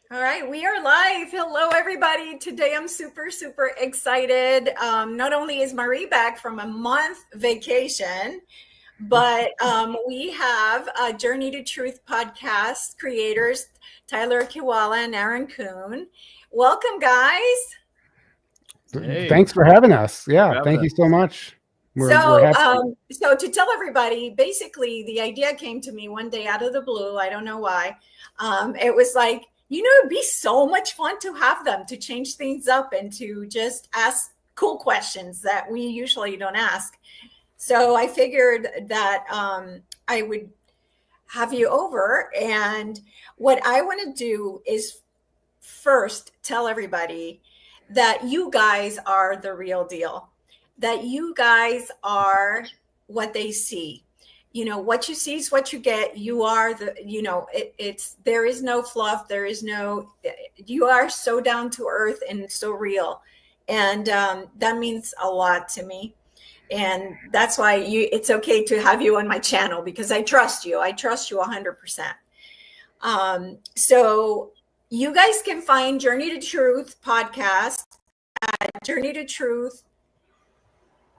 All right, we are live. Hello, everybody. Today I'm super, super excited. Not only is Marie back from a month vacation, but we have Journey to Truth podcast creators, Tyler Kiwala and Aaron Kuhn. Welcome, guys. Hey, Thanks for having us. Yeah, having thank us. you so much. We're So, happy. so to tell everybody, basically, the idea came to me one day out of the blue. I don't know why. It was like, it'd be so much fun to have them to change things up and to just ask cool questions that we usually don't ask. So I figured that I would have you over. And what I want to do is first tell everybody that you guys are the real deal, that you guys are what they see. What you see is what you get. You are there is no fluff. You are so down to earth and so real. And that means a lot to me. And that's why it's okay to have you on my channel, because I trust you. I trust you 100%. So you guys can find Journey to Truth podcast at Journey to Truth.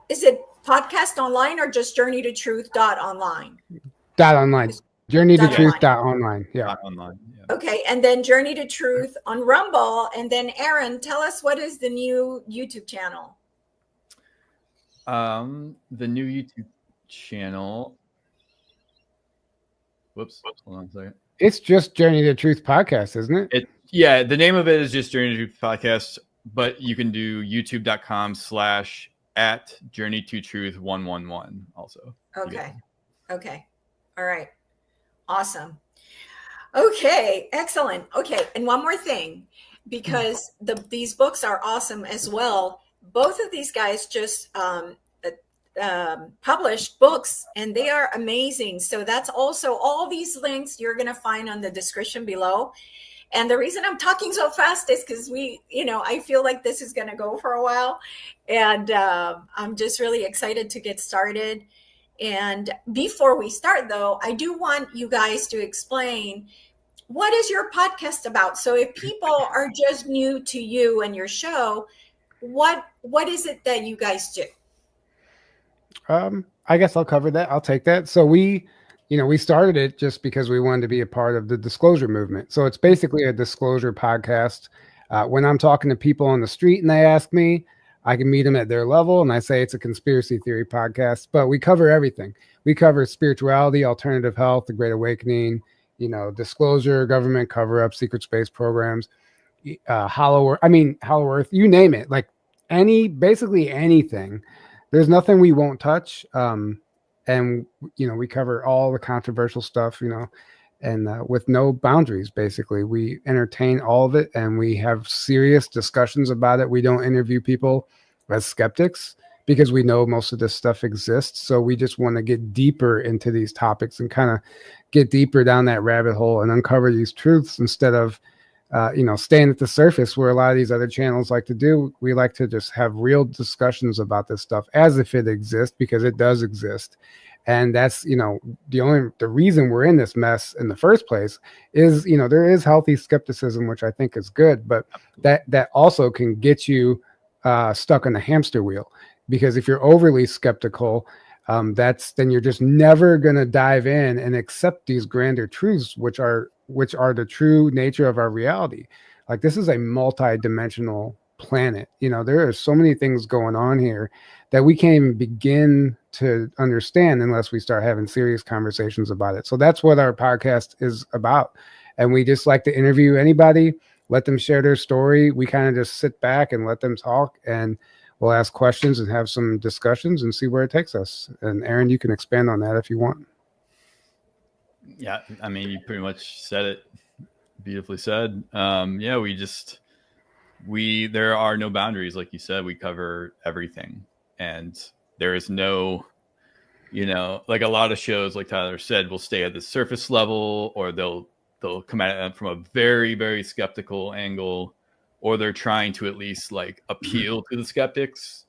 Is it podcast online or just Journey to Truth .online? .online. Journey to Dot Truth online. .online. Yeah. Not online. Yeah. Okay, and then Journey to Truth on Rumble. And then Aaron, tell us, what is the new YouTube channel? The new YouTube channel. Whoops. Hold on a second. It's just Journey to Truth podcast, isn't it? Yeah, the name of it is just Journey to Truth Podcast, but you can do youtube.com/@journey2truth111 also. Okay. Okay. All right. Awesome. Okay. Excellent. Okay. And one more thing, because these books are awesome as well. Both of these guys just published books, and they are amazing. So that's also all these links you're going to find on the description below. And the reason I'm talking so fast is because I feel like this is going to go for a while. And I'm just really excited to get started. And before we start, though, I do want you guys to explain, what is your podcast about? So if people are just new to you and your show, what is it that you guys do? I guess I'll cover that. I'll take that. So we started it just because we wanted to be a part of the disclosure movement. So it's basically a disclosure podcast. When I'm talking to people on the street and they ask me, I can meet them at their level, and I say it's a conspiracy theory podcast. But we cover everything. We cover spirituality, alternative health, the Great Awakening, disclosure, government cover-up, secret space programs, hollow Earth, you name it. Like basically anything. There's nothing we won't touch. And we cover all the controversial stuff, and with no boundaries. Basically, we entertain all of it, and we have serious discussions about it. We don't interview people as skeptics because we know most of this stuff exists. So we just want to get deeper into these topics and kind of get deeper down that rabbit hole and uncover these truths instead of staying at the surface where a lot of these other channels like to do. We like to just have real discussions about this stuff as if it exists, because it does exist. And that's, the reason we're in this mess in the first place is, there is healthy skepticism, which I think is good, but that also can get you stuck in the hamster wheel, because if you're overly skeptical, then you're just never going to dive in and accept these grander truths, which are the true nature of our reality. Like, this is a multi-dimensional planet. There are so many things going on here that we can't even begin to understand unless we start having serious conversations about it. So that's what our podcast is about. And we just like to interview anybody, let them share their story. We kind of just sit back and let them talk, and we'll ask questions and have some discussions and see where it takes us. And Aaron, you can expand on that if you want. Yeah, I mean, you pretty much said it. Beautifully said. There are no boundaries, like you said. We cover everything, and there is no, like a lot of shows, like Tyler said, will stay at the surface level, or they'll come at it from a very, very skeptical angle, or they're trying to at least like appeal to the skeptics,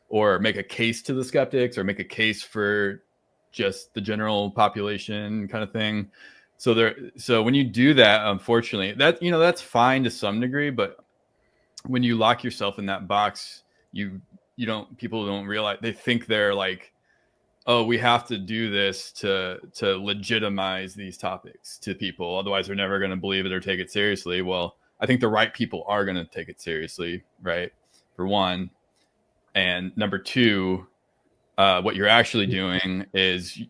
or make a case to the skeptics, or make a case for just the general population kind of thing. So when you do that, unfortunately, that, you know, that's fine to some degree, but when you lock yourself in that box, people don't realize, they think they're like, oh, we have to do this to legitimize these topics to people, otherwise they're never going to believe it or take it seriously. Well, I think the right people are going to take it seriously, right? For one. And number two, what you're actually doing is,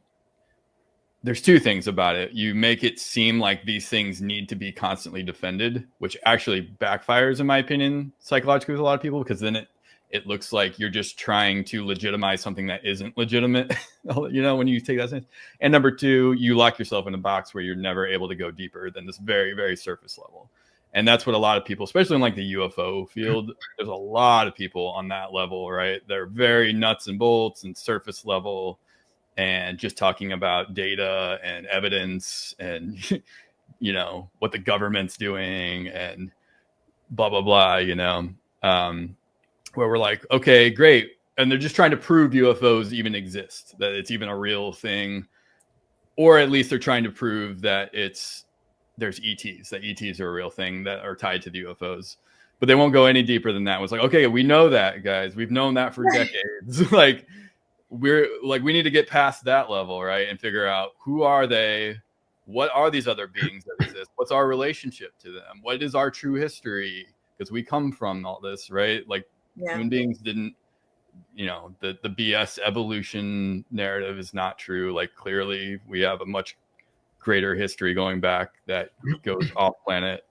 there's two things about it. You make it seem like these things need to be constantly defended, which actually backfires, in my opinion, psychologically with a lot of people, because then it looks like you're just trying to legitimize something that isn't legitimate, you know, when you take that sense. And number two, you lock yourself in a box where you're never able to go deeper than this very, very surface level. And that's what a lot of people, especially in like the UFO field, there's a lot of people on that level, right? They're very nuts and bolts and surface level, and just talking about data and evidence and, you know, what the government's doing and blah, blah, blah, you know, where we're like, okay, great. And they're just trying to prove UFOs even exist, that it's even a real thing. Or at least they're trying to prove that there's ETs, that ETs are a real thing that are tied to the UFOs. But they won't go any deeper than that. It was like, okay, we know that, guys. We've known that for decades. Like, we need to get past that level, right? And figure out, who are they? What are these other beings that exist? What's our relationship to them? What is our true history? Because we come from all this, right? Like, human beings didn't, you know, the BS evolution narrative is not true. Like, clearly we have a much greater history going back that goes off planet.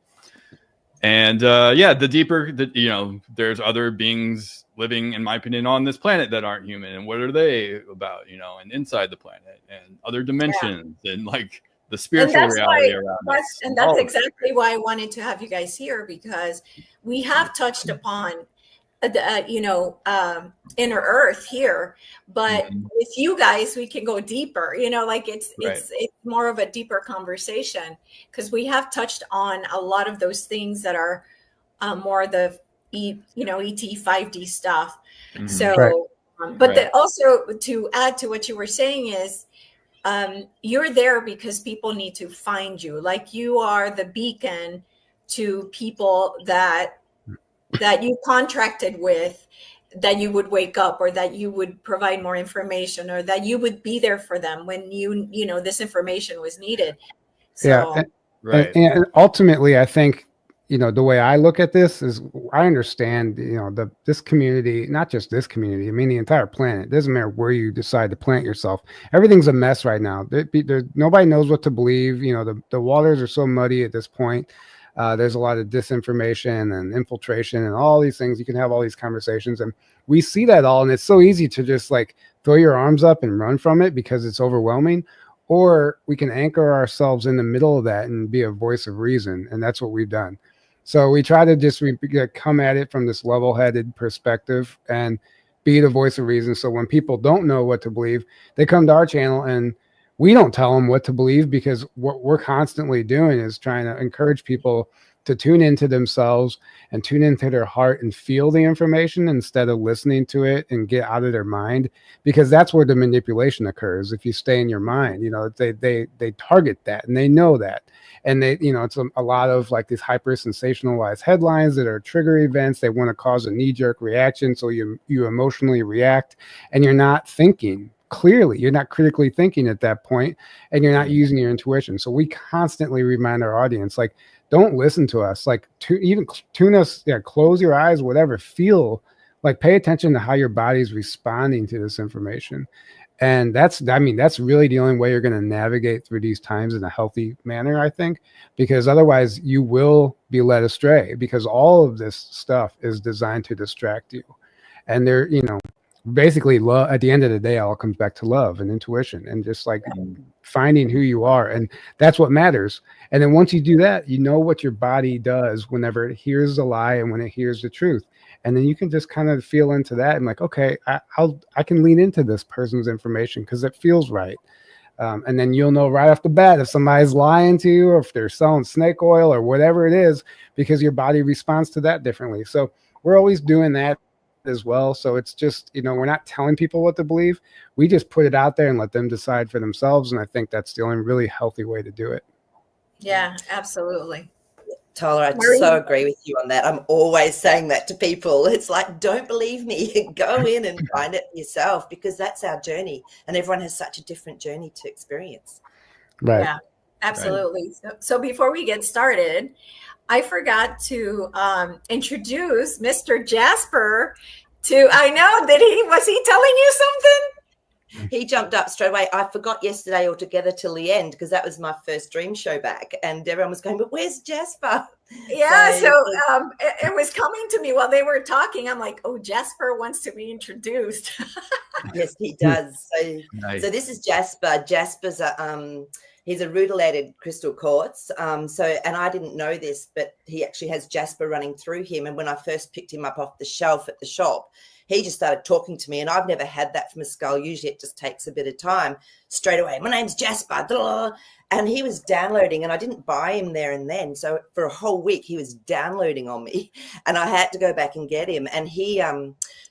And the deeper that, you know, there's other beings living, in my opinion, on this planet that aren't human, and what are they about, you know, and inside the planet and other dimensions and like the spiritual reality around us. And that's exactly why I wanted to have you guys here, because we have touched upon inner earth here, but with you guys we can go deeper, you know, like it's more of a deeper conversation, because we have touched on a lot of those things that are more the ET 5D stuff. So also to add to what you were saying is, you're there because people need to find you. Like, you are the beacon to people that you contracted with, that you would wake up, or that you would provide more information, or that you would be there for them when this information was needed. So, and ultimately, I think, you know, the way I look at this is, I understand, you know, this community, not just this community, I mean, the entire planet. It doesn't matter where you decide to plant yourself. Everything's a mess right now. Nobody knows what to believe. You know, the waters are so muddy at this point. There's a lot of disinformation and infiltration and all these things. You can have all these conversations, and we see that all. And it's so easy to just like throw your arms up and run from it because it's overwhelming. Or we can anchor ourselves in the middle of that and be a voice of reason. And that's what we've done. So we try to just come at it from this level-headed perspective and be the voice of reason. So when people don't know what to believe, they come to our channel, and we don't tell them what to believe, because what we're constantly doing is trying to encourage people to tune into themselves and tune into their heart and feel the information instead of listening to it and get out of their mind, because that's where the manipulation occurs. If you stay in your mind, you know, they target that, and they know that. And they, you know, it's a lot of like these hyper sensationalized headlines that are trigger events. They want to cause a knee-jerk reaction. So you emotionally react, and you're not thinking clearly. You're not critically thinking at that point, and you're not using your intuition. So we constantly remind our audience, like, don't listen to us. Like, even tune us, close your eyes, whatever, feel, like, pay attention to how your body's responding to this information. And that's really the only way you're going to navigate through these times in a healthy manner, I think, because otherwise you will be led astray, because all of this stuff is designed to distract you. And they're, you know, basically love, at the end of the day, it all comes back to love and intuition and just like finding who you are. And that's what matters. And then once you do that, you know what your body does whenever it hears the lie and when it hears the truth. And then you can just kind of feel into that and like, okay, I can lean into this person's information because it feels right. And then you'll know right off the bat if somebody's lying to you, or if they're selling snake oil or whatever it is, because your body responds to that differently. So we're always doing that as well. So it's just, you know, we're not telling people what to believe. We just put it out there and let them decide for themselves. And I think that's the only really healthy way to do it. Yeah, absolutely. Tyler, I so agree with you on that. I'm always saying that to people. It's like, don't believe me. Go in and find it yourself, because that's our journey. And everyone has such a different journey to experience. Right. Yeah, absolutely. Right. So before we get started, I forgot to introduce Mr. Jasper to, I know, was he telling you something? He jumped up straight away. I forgot yesterday altogether till the end, because that was my first dream show back, and everyone was going, but where's Jasper? Yeah, so it was coming to me while they were talking. I'm like, oh, Jasper wants to be introduced. Yes, he does. So, nice. So this is Jasper. Jasper's he's a rutilated crystal quartz. And I didn't know this, but he actually has Jasper running through him. And when I first picked him up off the shelf at the shop, he just started talking to me, and I've never had that from a skull. Usually it just takes a bit of time. Straight away, my name's Jasper. And he was downloading, and I didn't buy him there and then. So for a whole week, he was downloading on me, and I had to go back and get him. And he,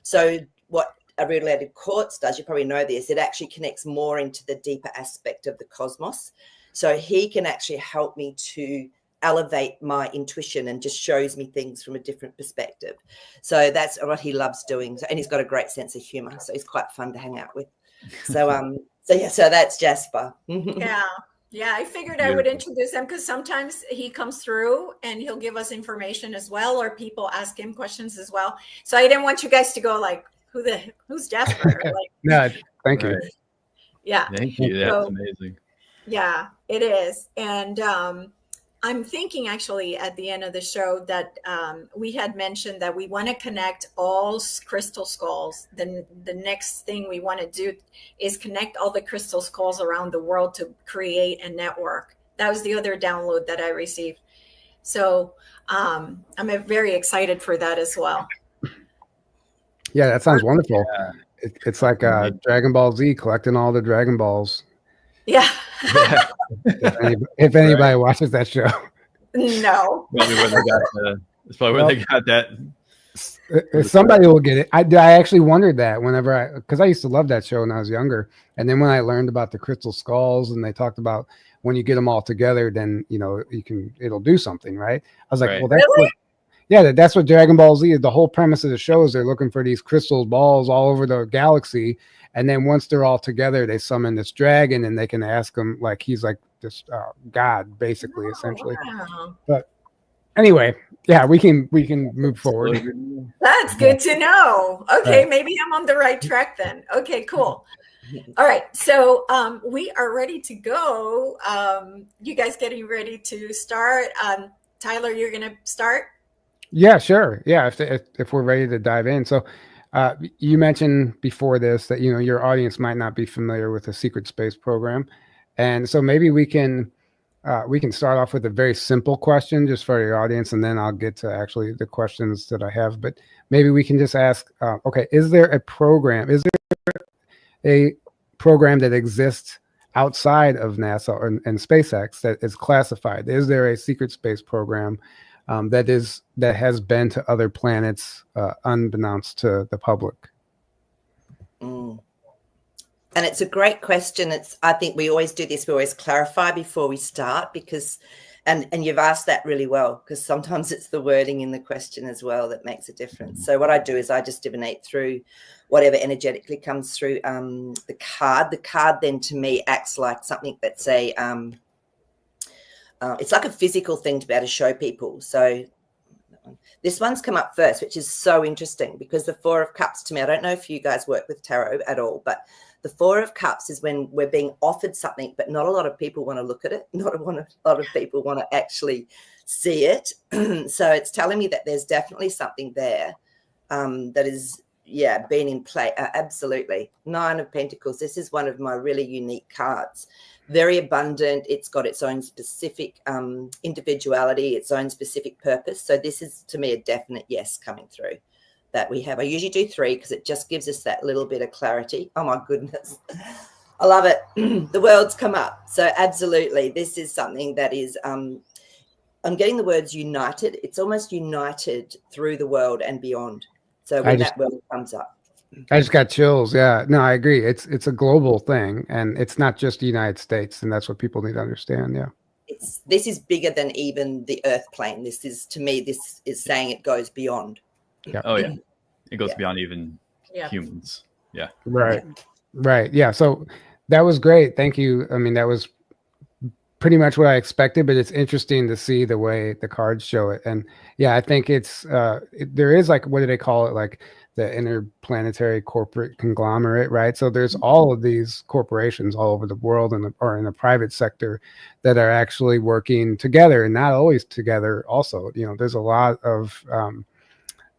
so what a rutilated quartz does, you probably know this, it actually connects more into the deeper aspect of the cosmos. So he can actually help me to elevate my intuition and just shows me things from a different perspective. So that's what he loves doing. And he's got a great sense of humor. So he's quite fun to hang out with. So, so that's Jasper. Yeah, I figured I would introduce him, because sometimes he comes through and he'll give us information as well, or people ask him questions as well. So I didn't want you guys to go like, who's Jasper? Like, no, thank you. Yeah. Thank you. That's amazing. Yeah, it is. And I'm thinking actually at the end of the show that we had mentioned that we want to connect all crystal skulls. Then the next thing we want to do is connect all the crystal skulls around the world to create a network. That was the other download that I received. So I'm very excited for that as well. Yeah, that sounds wonderful. Yeah. It's like Dragon Ball Z, collecting all the Dragon Balls. Yeah. If anybody watches that show. No. It's probably where they got that. Somebody will get it. I actually wondered that because I used to love that show when I was younger. And then when I learned about the crystal skulls, and they talked about when you get them all together, then, it'll do something, right? I was like, well, that's really? That's what Dragon Ball Z is. The whole premise of the show is they're looking for these crystal balls all over the galaxy. And then once they're all together, they summon this dragon, and they can ask him, like, he's like this god, basically, essentially. Wow. But anyway, we can move forward. That's good to know. Okay, maybe I'm on the right track then. Okay, cool. All right, so we are ready to go. You guys getting ready to start? Tyler, you're going to start? Yeah, sure. Yeah, if we're ready to dive in. So you mentioned before this that, your audience might not be familiar with the Secret Space program. And so maybe we can start off with a very simple question just for your audience, and then I'll get to actually the questions that I have. But maybe we can just ask, is there a program that exists outside of NASA and SpaceX that is classified? Is there a secret space program that has been to other planets unbeknownst to the public? And it's a great question. I think we always do this. We always clarify before we start, because, and you've asked that really well, because sometimes it's the wording in the question as well that makes a difference. So what I do is I just divinate through whatever energetically comes through the card. The card then to me acts like something that's it's like a physical thing to be able to show people. So this one's come up first, which is so interesting, because the Four of Cups to me, I don't know if you guys work with tarot at all, but the Four of Cups is when we're being offered something, but not a lot of people want to look at it. Not a lot of people want to actually see it. So it's telling me that there's definitely something there that is, been in play. Absolutely. Nine of Pentacles. This is one of my really unique cards. Very abundant. It's got its own specific individuality, its own specific purpose. So this is, to me, a definite yes coming through that we have. I usually do 3 because it just gives us that little bit of clarity. Oh, my goodness. I love it. The world's come up. So absolutely, this is something that is, I'm getting the words united. It's almost united through the world and beyond. So when that world comes up. I just got chills. Yeah, no, I agree. It's a global thing, and it's not just the United States, and that's what people need to understand. Yeah, this is bigger than even the Earth plane. This is, to me, this is saying it goes beyond. Yeah. Oh yeah, it goes Yeah. beyond even Yeah. humans. Yeah. Right. Right. Yeah. So that was great. Thank you. I mean, that was pretty much what I expected, but it's interesting to see the way the cards show it. And yeah, I think there is, like, what do they call it? Like the interplanetary corporate conglomerate, right? So there's all of these corporations all over the world or in the private sector that are actually working together, and not always together also. You know, there's a lot of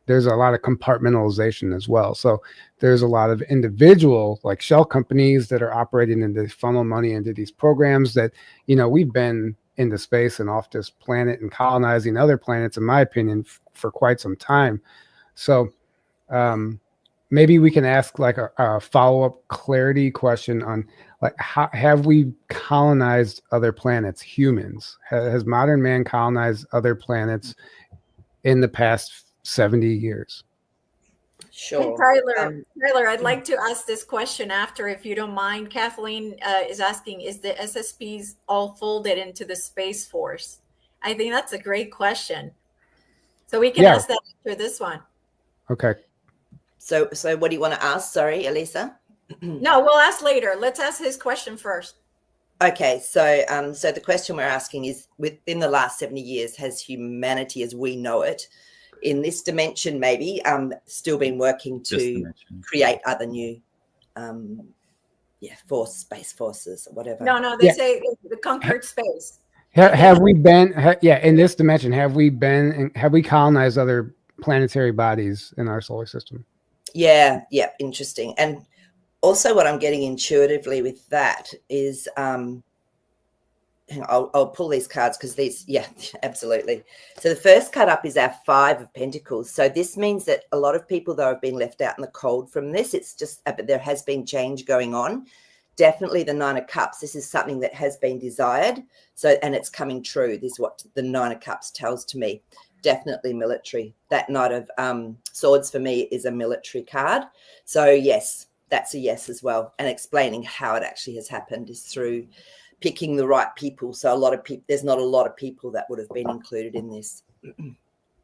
compartmentalization as well. So there's a lot of individual, like, shell companies that are operating and they funnel money into these programs that, you know, we've been into space and off this planet and colonizing other planets, in my opinion, for quite some time. So maybe we can ask, like, a follow-up clarity question on, like, how have we colonized other planets, humans? Has modern man colonized other planets in the past 70 years? Sure. Hey, Tyler, I'd like to ask this question after, if you don't mind. Kathleen is asking, is the SSPs all folded into the Space Force? I think that's a great question. So we can ask that after this one. Okay. So what do you want to ask? Sorry, Elisa. No, we'll ask later. Let's ask his question first. Okay, so the question we're asking is, within the last 70 years, has humanity as we know it, in this dimension maybe, still been working to create other new space forces or whatever? No, they say the conquered space. Have we been in this dimension, have we colonized other planetary bodies in our solar system? Yeah, interesting. And also what I'm getting intuitively with that is, hang on, I'll pull these cards because these, absolutely. So the first card up is our 5 of Pentacles. So this means that a lot of people, though, have been left out in the cold from this. It's just, but there has been change going on. Definitely the 9 of Cups. This is something that has been desired. So, and it's coming true. This is what the 9 of Cups tells to me. Definitely military. That Knight of Swords for me is a military card. So yes, that's a yes as well. And explaining how it actually has happened is through picking the right people. So a lot of people, there's not a lot of people that would have been included in this.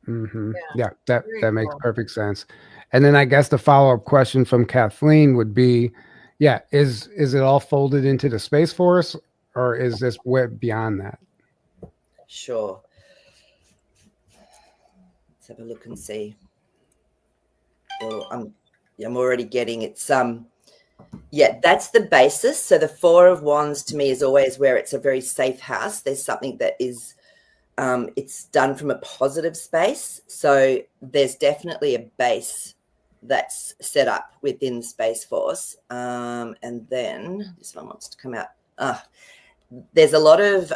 Mm-hmm. Yeah, that makes perfect sense. And then I guess the follow-up question from Kathleen would be, is it all folded into the Space Force, or is this web beyond that? Sure. Let's have a look and see. Well, I'm already getting it's that's the basis. So the 4 of Wands to me is always where it's a very safe house. There's something that is it's done from a positive space. So there's definitely a base that's set up within Space Force. And then this one wants to come out. There's a lot of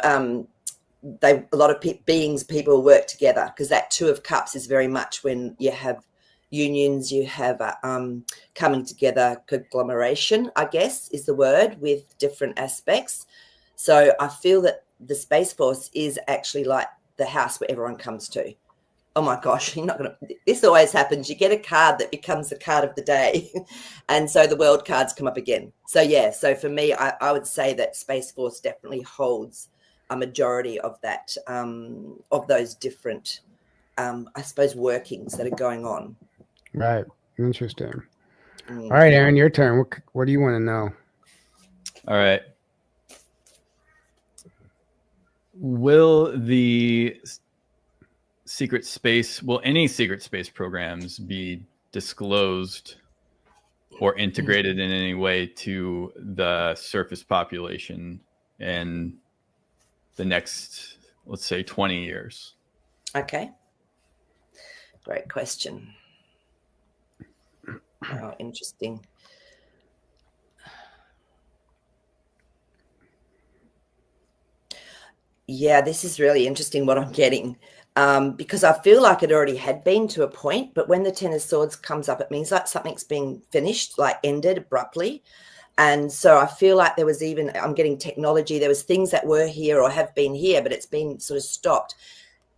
people work together, because that 2 of Cups is very much when you have unions, you have coming together, conglomeration, I guess is the word, with different aspects. So I feel that the Space Force is actually like the house where everyone comes to. Oh my gosh, this always happens. You get a card that becomes the card of the day. And so the world cards come up again. So so for me, I would say that Space Force definitely holds a majority of that, of those different, I suppose, workings that are going on. Right. Interesting. All right, Aaron, your turn. What do you want to know? All right. Will any secret space programs be disclosed or integrated in any way to the surface population in the next, let's say, 20 years? Okay. Great question. Oh, interesting. Yeah, this is really interesting what I'm getting, because I feel like it already had been to a point, but when the 10 of Swords comes up, it means like something's been finished, like ended abruptly. And so I feel like there was I'm getting technology. There was things that were here or have been here, but it's been sort of stopped.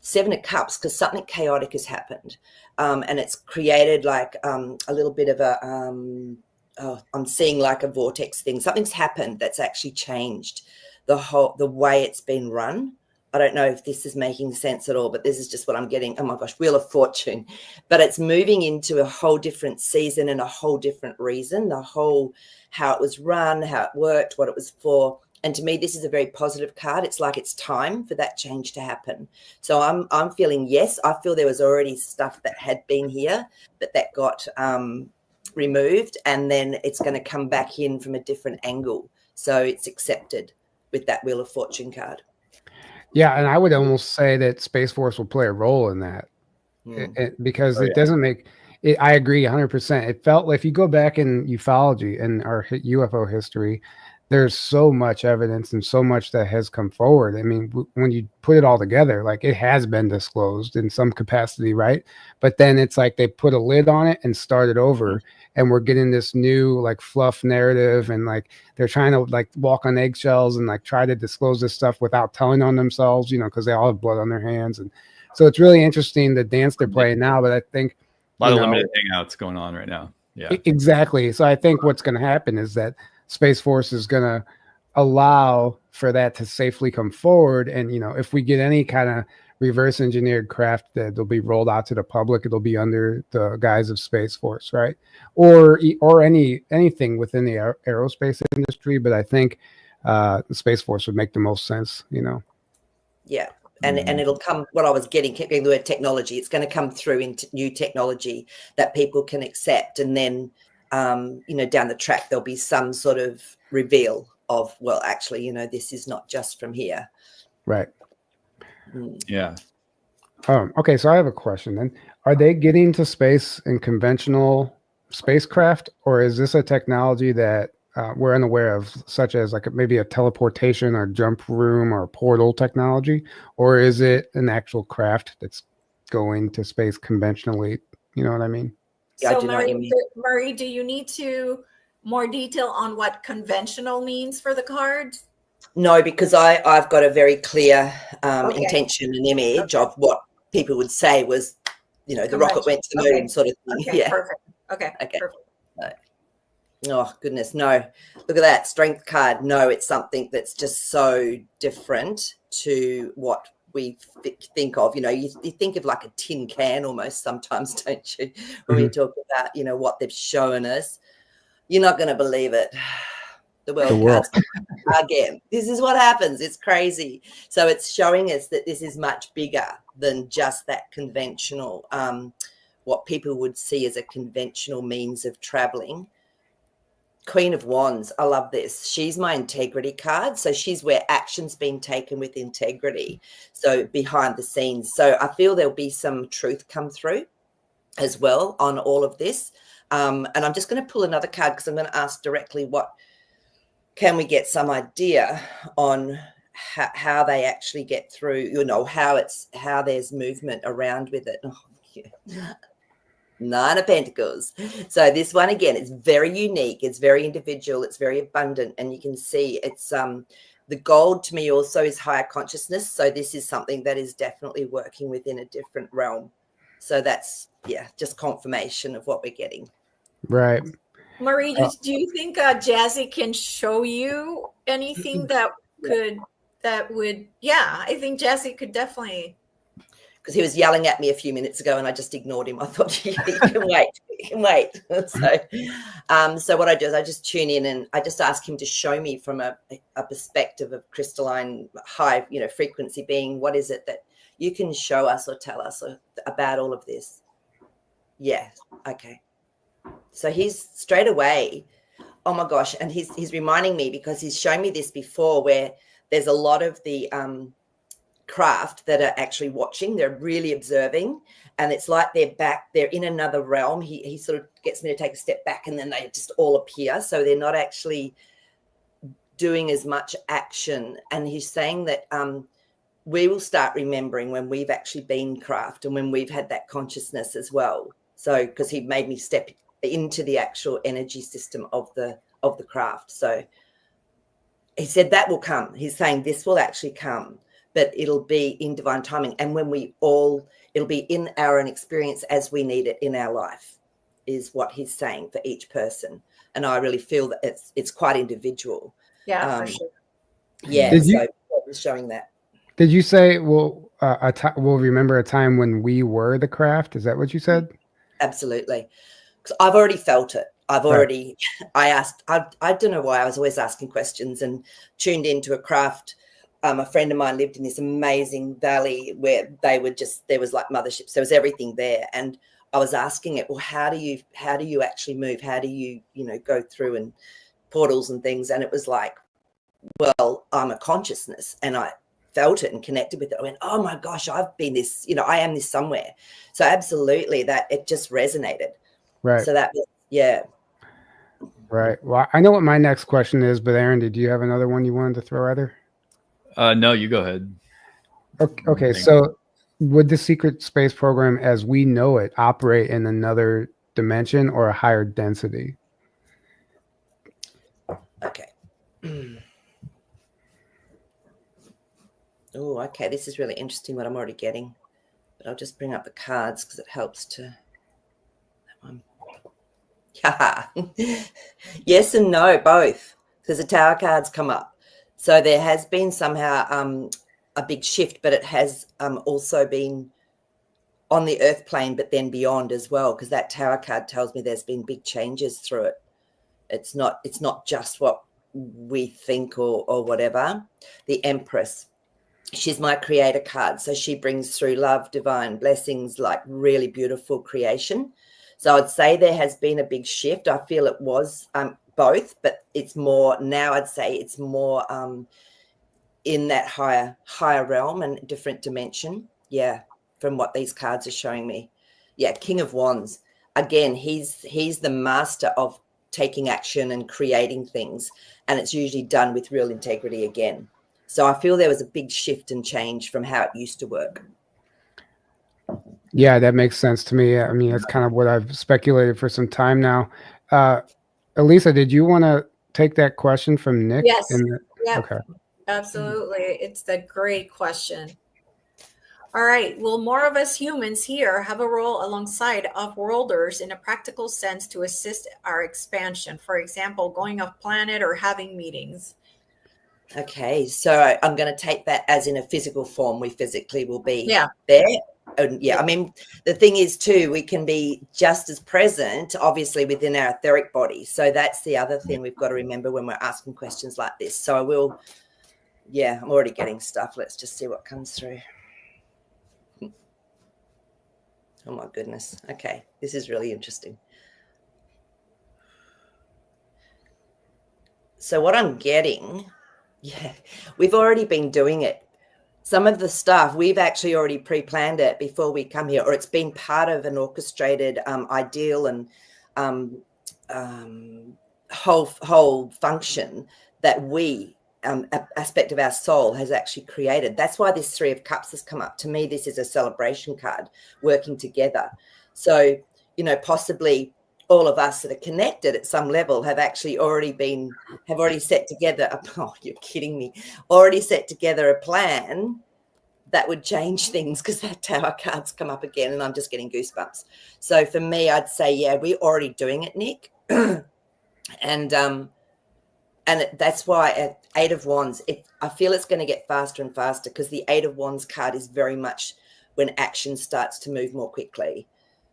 7 of Cups, because something chaotic has happened. And it's created like a little bit of a, I'm seeing like a vortex thing. Something's happened that's actually changed the way it's been run. I don't know if this is making sense at all, but this is just what I'm getting. Oh my gosh, Wheel of Fortune. But it's moving into a whole different season and a whole different reason, the whole how it was run, how it worked, what it was for. And to me, this is a very positive card. It's like it's time for that change to happen. So I'm feeling, yes, I feel there was already stuff that had been here, but that got removed, and then it's going to come back in from a different angle. So it's accepted with that Wheel of Fortune card. Yeah, and I would almost say that Space Force will play a role in that because it doesn't make it. I agree 100%. It felt like if you go back in ufology and our UFO history, there's so much evidence and so much that has come forward. I mean, when you put it all together, like it has been disclosed in some capacity, right? But then it's like they put a lid on it and started over, and we're getting this new like fluff narrative, and like they're trying to like walk on eggshells and like try to disclose this stuff without telling on themselves, you know, because they all have blood on their hands. And so it's really interesting the dance they're playing now. But I think a lot of limited hangouts going on right now. Yeah, exactly. So I think what's going to happen is that Space Force is going to allow for that to safely come forward. And, you know, if we get any kind of reverse engineered craft that will be rolled out to the public, it'll be under the guise of Space Force, right? Or anything within the aerospace industry. But I think the Space Force would make the most sense, you know? Yeah. And it'll come, what I was kept getting the word technology, it's going to come through into new technology that people can accept. And then, you know, down the track, there'll be some sort of reveal of, well, actually, you know, this is not just from here. Right. Yeah. Okay. So I have a question then. Are they getting to space in conventional spacecraft, or is this a technology that we're unaware of, such as like maybe a teleportation or jump room or portal technology, or is it an actual craft that's going to space conventionally? You know what I mean? So Murray, do you need to more detail on what conventional means for the cards? No, because I've got a very clear intention and image of what people would say was, you know, the rocket went to the moon sort of thing. Okay, yeah. Perfect. Okay. Perfect. Oh, goodness, no. Look at that strength card. No, it's something that's just so different to what we think of. You know, you think of like a tin can almost sometimes, don't you? When we talk about, you know, what they've shown us. You're not going to believe it. The world cards again. This is what happens. It's crazy. So it's showing us that this is much bigger than just that conventional, what people would see as a conventional means of traveling. Queen of Wands. I love this. She's my integrity card. So she's where action's been taken with integrity. So behind the scenes. So I feel there'll be some truth come through as well on all of this. And I'm just going to pull another card because I'm going to ask directly what can we get some idea on how they actually get through, you know, how there's movement around with it. Oh, yeah. Nine of Pentacles. So this one, again, it's very unique. It's very individual. It's very abundant. And you can see it's the gold to me also is higher consciousness. So this is something that is definitely working within a different realm. So that's, yeah, just confirmation of what we're getting. Right. Marie, do you think Jazzy can show you anything that would, yeah, I think Jazzy could definitely. Because he was yelling at me a few minutes ago and I just ignored him. I thought, he can wait. So what I do is I just tune in and I just ask him to show me from a perspective of crystalline high, you know, frequency being, what is it that you can show us or tell us about all of this? Yeah. Okay. So he's straight away, oh my gosh. And he's reminding me, because he's shown me this before, where there's a lot of the craft that are actually watching. They're really observing, and it's like they're in another realm. He sort of gets me to take a step back, and then they just all appear. So they're not actually doing as much action. And he's saying that we will start remembering when we've actually been craft and when we've had that consciousness as well. So because he made me step into the actual energy system of the craft. So he said that will come. He's saying this will actually come, but it'll be in divine timing. And when it'll be in our own experience as we need it in our life, is what he's saying for each person. And I really feel that it's quite individual. Yeah, for sure. Yeah, so showing that. Did you say we'll remember a time when we were the craft? Is that what you said? Absolutely. Because I've already felt it. I don't know why I was always asking questions and tuned into a craft. A friend of mine lived in this amazing valley where there was like motherships. There was everything there. And I was asking it, well, how do you actually move? How do you go through and portals and things? And it was like, well, I'm a consciousness, and I felt it and connected with it. I went, oh my gosh, I've been this, I am this somewhere. So absolutely, that it just resonated. Right. So that was, yeah. Right. Well, I know what my next question is, but Aaron, did you have another one you wanted to throw at her? No, you go ahead. Okay. So would the secret space program as we know it operate in another dimension or a higher density? Okay. Oh, okay. This is really interesting what I'm already getting. But I'll just bring up the cards because it helps to. That one. Yes and no, both. Because the Tower cards come up. So there has been somehow a big shift, but it has also been on the earth plane, but then beyond as well. Because that Tower card tells me there's been big changes through it. It's not just what we think or whatever. The Empress. She's my creator card. So she brings through love, divine blessings, like really beautiful creation. So I'd say there has been a big shift. I feel it was both, but it's more now. I'd say it's more in that higher realm and different dimension. Yeah, from what these cards are showing me. Yeah, King of Wands. Again, he's the master of taking action and creating things, and it's usually done with real integrity again. So I feel there was a big shift and change from how it used to work. Yeah, that makes sense to me. I mean, that's kind of what I've speculated for some time now. Elisa, did you want to take that question from Nick? Yes. Yeah. Okay. Absolutely. It's a great question. All right. Will more of us humans here have a role alongside off-worlders in a practical sense to assist our expansion? For example, going off planet or having meetings? Okay, so I'm going to take that as in a physical form. We physically will be there. And I mean, the thing is too, we can be just as present, obviously, within our etheric body. So that's the other thing we've got to remember when we're asking questions like this. So I will, I'm already getting stuff. Let's just see what comes through. Oh my goodness. Okay, this is really interesting. So what I'm getting, we've already been doing it. Some of the stuff we've actually already pre-planned it before we come here, or it's been part of an orchestrated ideal and whole function that we aspect of our soul has actually created. That's why this Three of Cups has come up. To me, this is a celebration card, working together. So possibly all of us that are connected at some level have actually already set together you're kidding me, already set together a plan that would change things, because that Tower card's come up again and I'm just getting goosebumps. So for me, I'd say, we're already doing it, Nick. and that's why at Eight of Wands, I feel it's going to get faster and faster, because the Eight of Wands card is very much when action starts to move more quickly.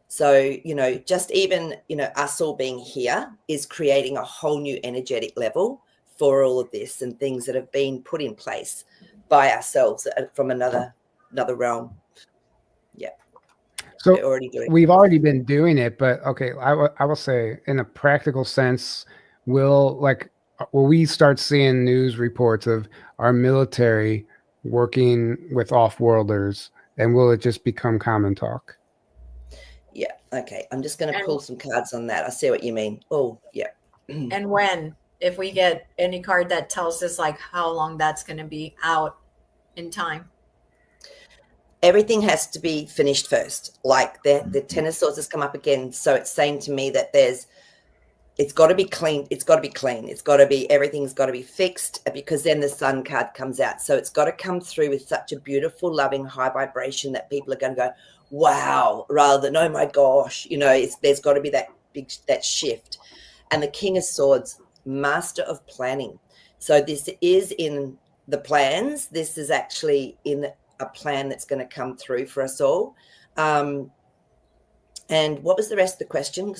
So, just even, us all being here is creating a whole new energetic level for all of this and things that have been put in place by ourselves from another realm. Yeah. So we've already been doing it, but okay, I will say in a practical sense, will we start seeing news reports of our military working with off-worlders, and will it just become common talk? Yeah. Okay. I'm just going to pull some cards on that. I see what you mean. Oh, yeah. And when, if we get any card that tells us like how long that's going to be out in time? Everything has to be finished first. Like the Ten of Swords has come up again. So it's saying to me that it's got to be clean. It's got to be clean. It's got to be, everything's got to be fixed, because then the Sun card comes out. So it's got to come through with such a beautiful, loving, high vibration that people are going to go, wow, rather than, oh my gosh, there's got to be that shift. And the King of Swords, master of planning. So this is in the plans. This is actually in a plan that's going to come through for us all. And what was the rest of the question?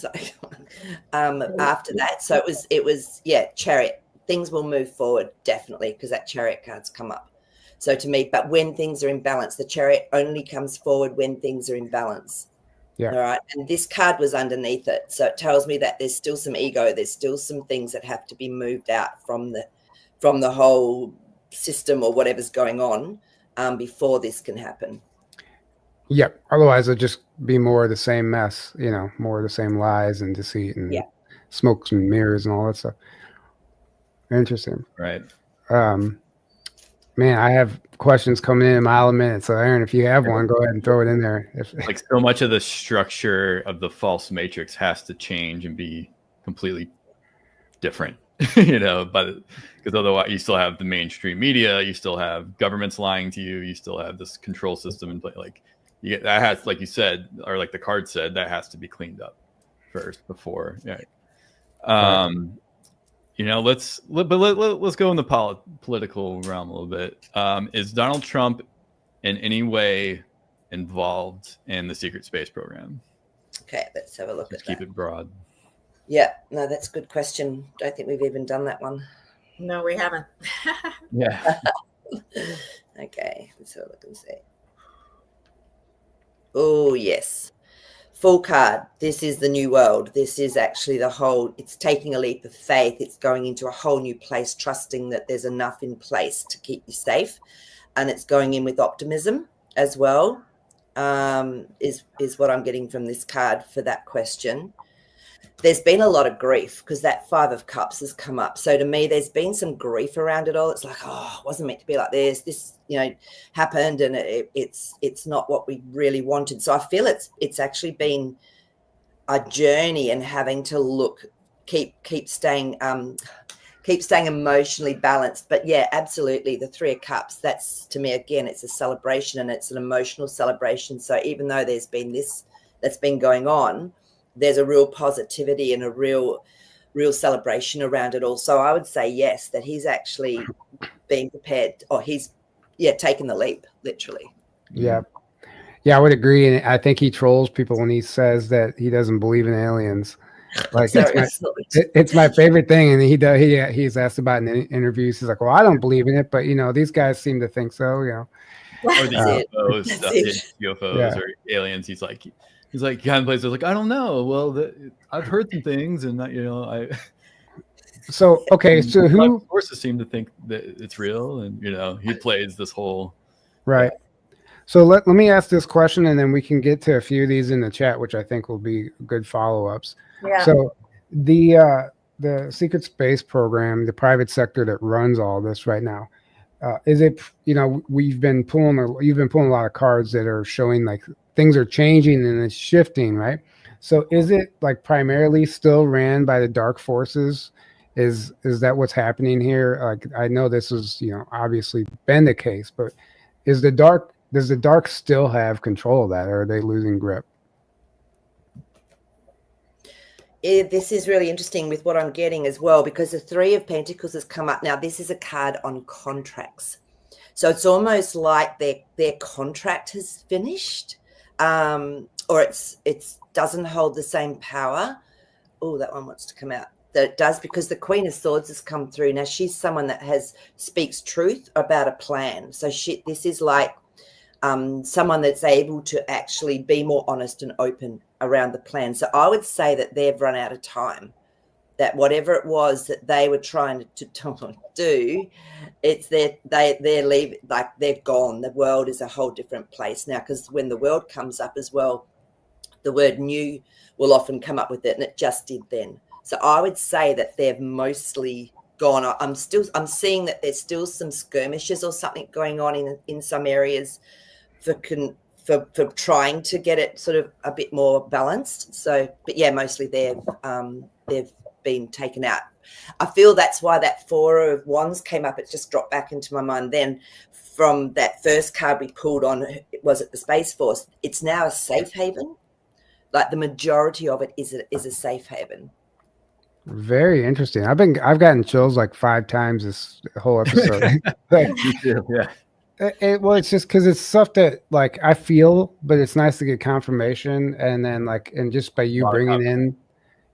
After that, so it was Chariot. Things will move forward definitely because that Chariot card's come up. So to me, but when things are in balance, the Chariot only comes forward when things are in balance. Yeah. All right. And this card was underneath it. So it tells me that there's still some ego. There's still some things that have to be moved out from the whole system or whatever's going on before this can happen. Yep. Otherwise, it'll just be more of the same mess, more of the same lies and deceit and smokes and mirrors and all that stuff. Interesting. Right. Man, I have questions coming in a mile a minute. So, Aaron, if you have one, go ahead and throw it in there. Like so much of the structure of the false matrix has to change and be completely different, but because otherwise you still have the mainstream media, you still have governments lying to you, you still have this control system in play. Like you get that has, like you said, or like the card said, that has to be cleaned up first before. Let's go in the political realm a little bit. Is Donald Trump in any way involved in the secret space program? Okay, let's have a look at that. Keep it broad. Yeah, no, that's a good question. Don't think we've even done that one. No, we haven't. Yeah. Okay, let's have a look and see. Oh, yes. Full card. This is the new world. This is actually it's taking a leap of faith. It's going into a whole new place, trusting that there's enough in place to keep you safe. And it's going in with optimism as well, is what I'm getting from this card for that question. There's been a lot of grief because that 5 of Cups has come up. So to me, there's been some grief around it all. It's like, oh, it wasn't meant to be like this. This, happened, and it's not what we really wanted. So I feel it's actually been a journey and having to keep staying emotionally balanced. But yeah, absolutely, the 3 of Cups. That's, to me, again, it's a celebration and it's an emotional celebration. So even though there's been this that's been going on, there's a real positivity and a real celebration around it all. So I would say yes, that he's actually being prepared, or he's taking the leap, literally. Yeah, I would agree, and I think he trolls people when he says that he doesn't believe in aliens. Like it's my favorite thing, and he's asked about it in interviews. He's like, "Well, I don't believe in it, but these guys seem to think so." Or the UFOs or aliens. He's like kind of places like, I don't know. Well, I've heard some things, and So okay, so who sources seem to think that it's real, and he plays this whole right. So let me ask this question, and then we can get to a few of these in the chat, which I think will be good follow-ups. Yeah. So the secret space program, the private sector that runs all this right now, is it? You've been pulling a lot of cards that are showing like things are changing and it's shifting, right? So is it like primarily still ran by the dark forces? Is that what's happening here? Like, I know this is, obviously been the case, but does the dark still have control of that, or are they losing grip? This is really interesting with what I'm getting as well, because the 3 of Pentacles has come up. Now, this is a card on contracts. So it's almost like their contract has finished, or it doesn't hold the same power. Oh, that one wants to come out. That it does, because the Queen of Swords has come through. Now, she's someone that speaks truth about a plan. So this is like someone that's able to actually be more honest and open around the plan. So I would say that they've run out of time, that whatever it was that they were trying to do, they're leaving, like they're gone. The world is a whole different place now, because when the world comes up as well, the word new will often come up with it, and it just did then. So I would say that they've mostly gone. I'm seeing that there's still some skirmishes or something going on in some areas for trying to get it sort of a bit more balanced. So, but yeah, mostly they've been taken out. I feel that's why that 4 of Wands came up. It just dropped back into my mind. Then from that first card we pulled on, was it the Space Force? It's now a safe haven. Like the majority of it is a safe haven. Very interesting. I've gotten chills like 5 times this whole episode. Like, Me too. Yeah. well, it's just because it's stuff that like I feel, but it's nice to get confirmation, and then like, and just by you bringing in,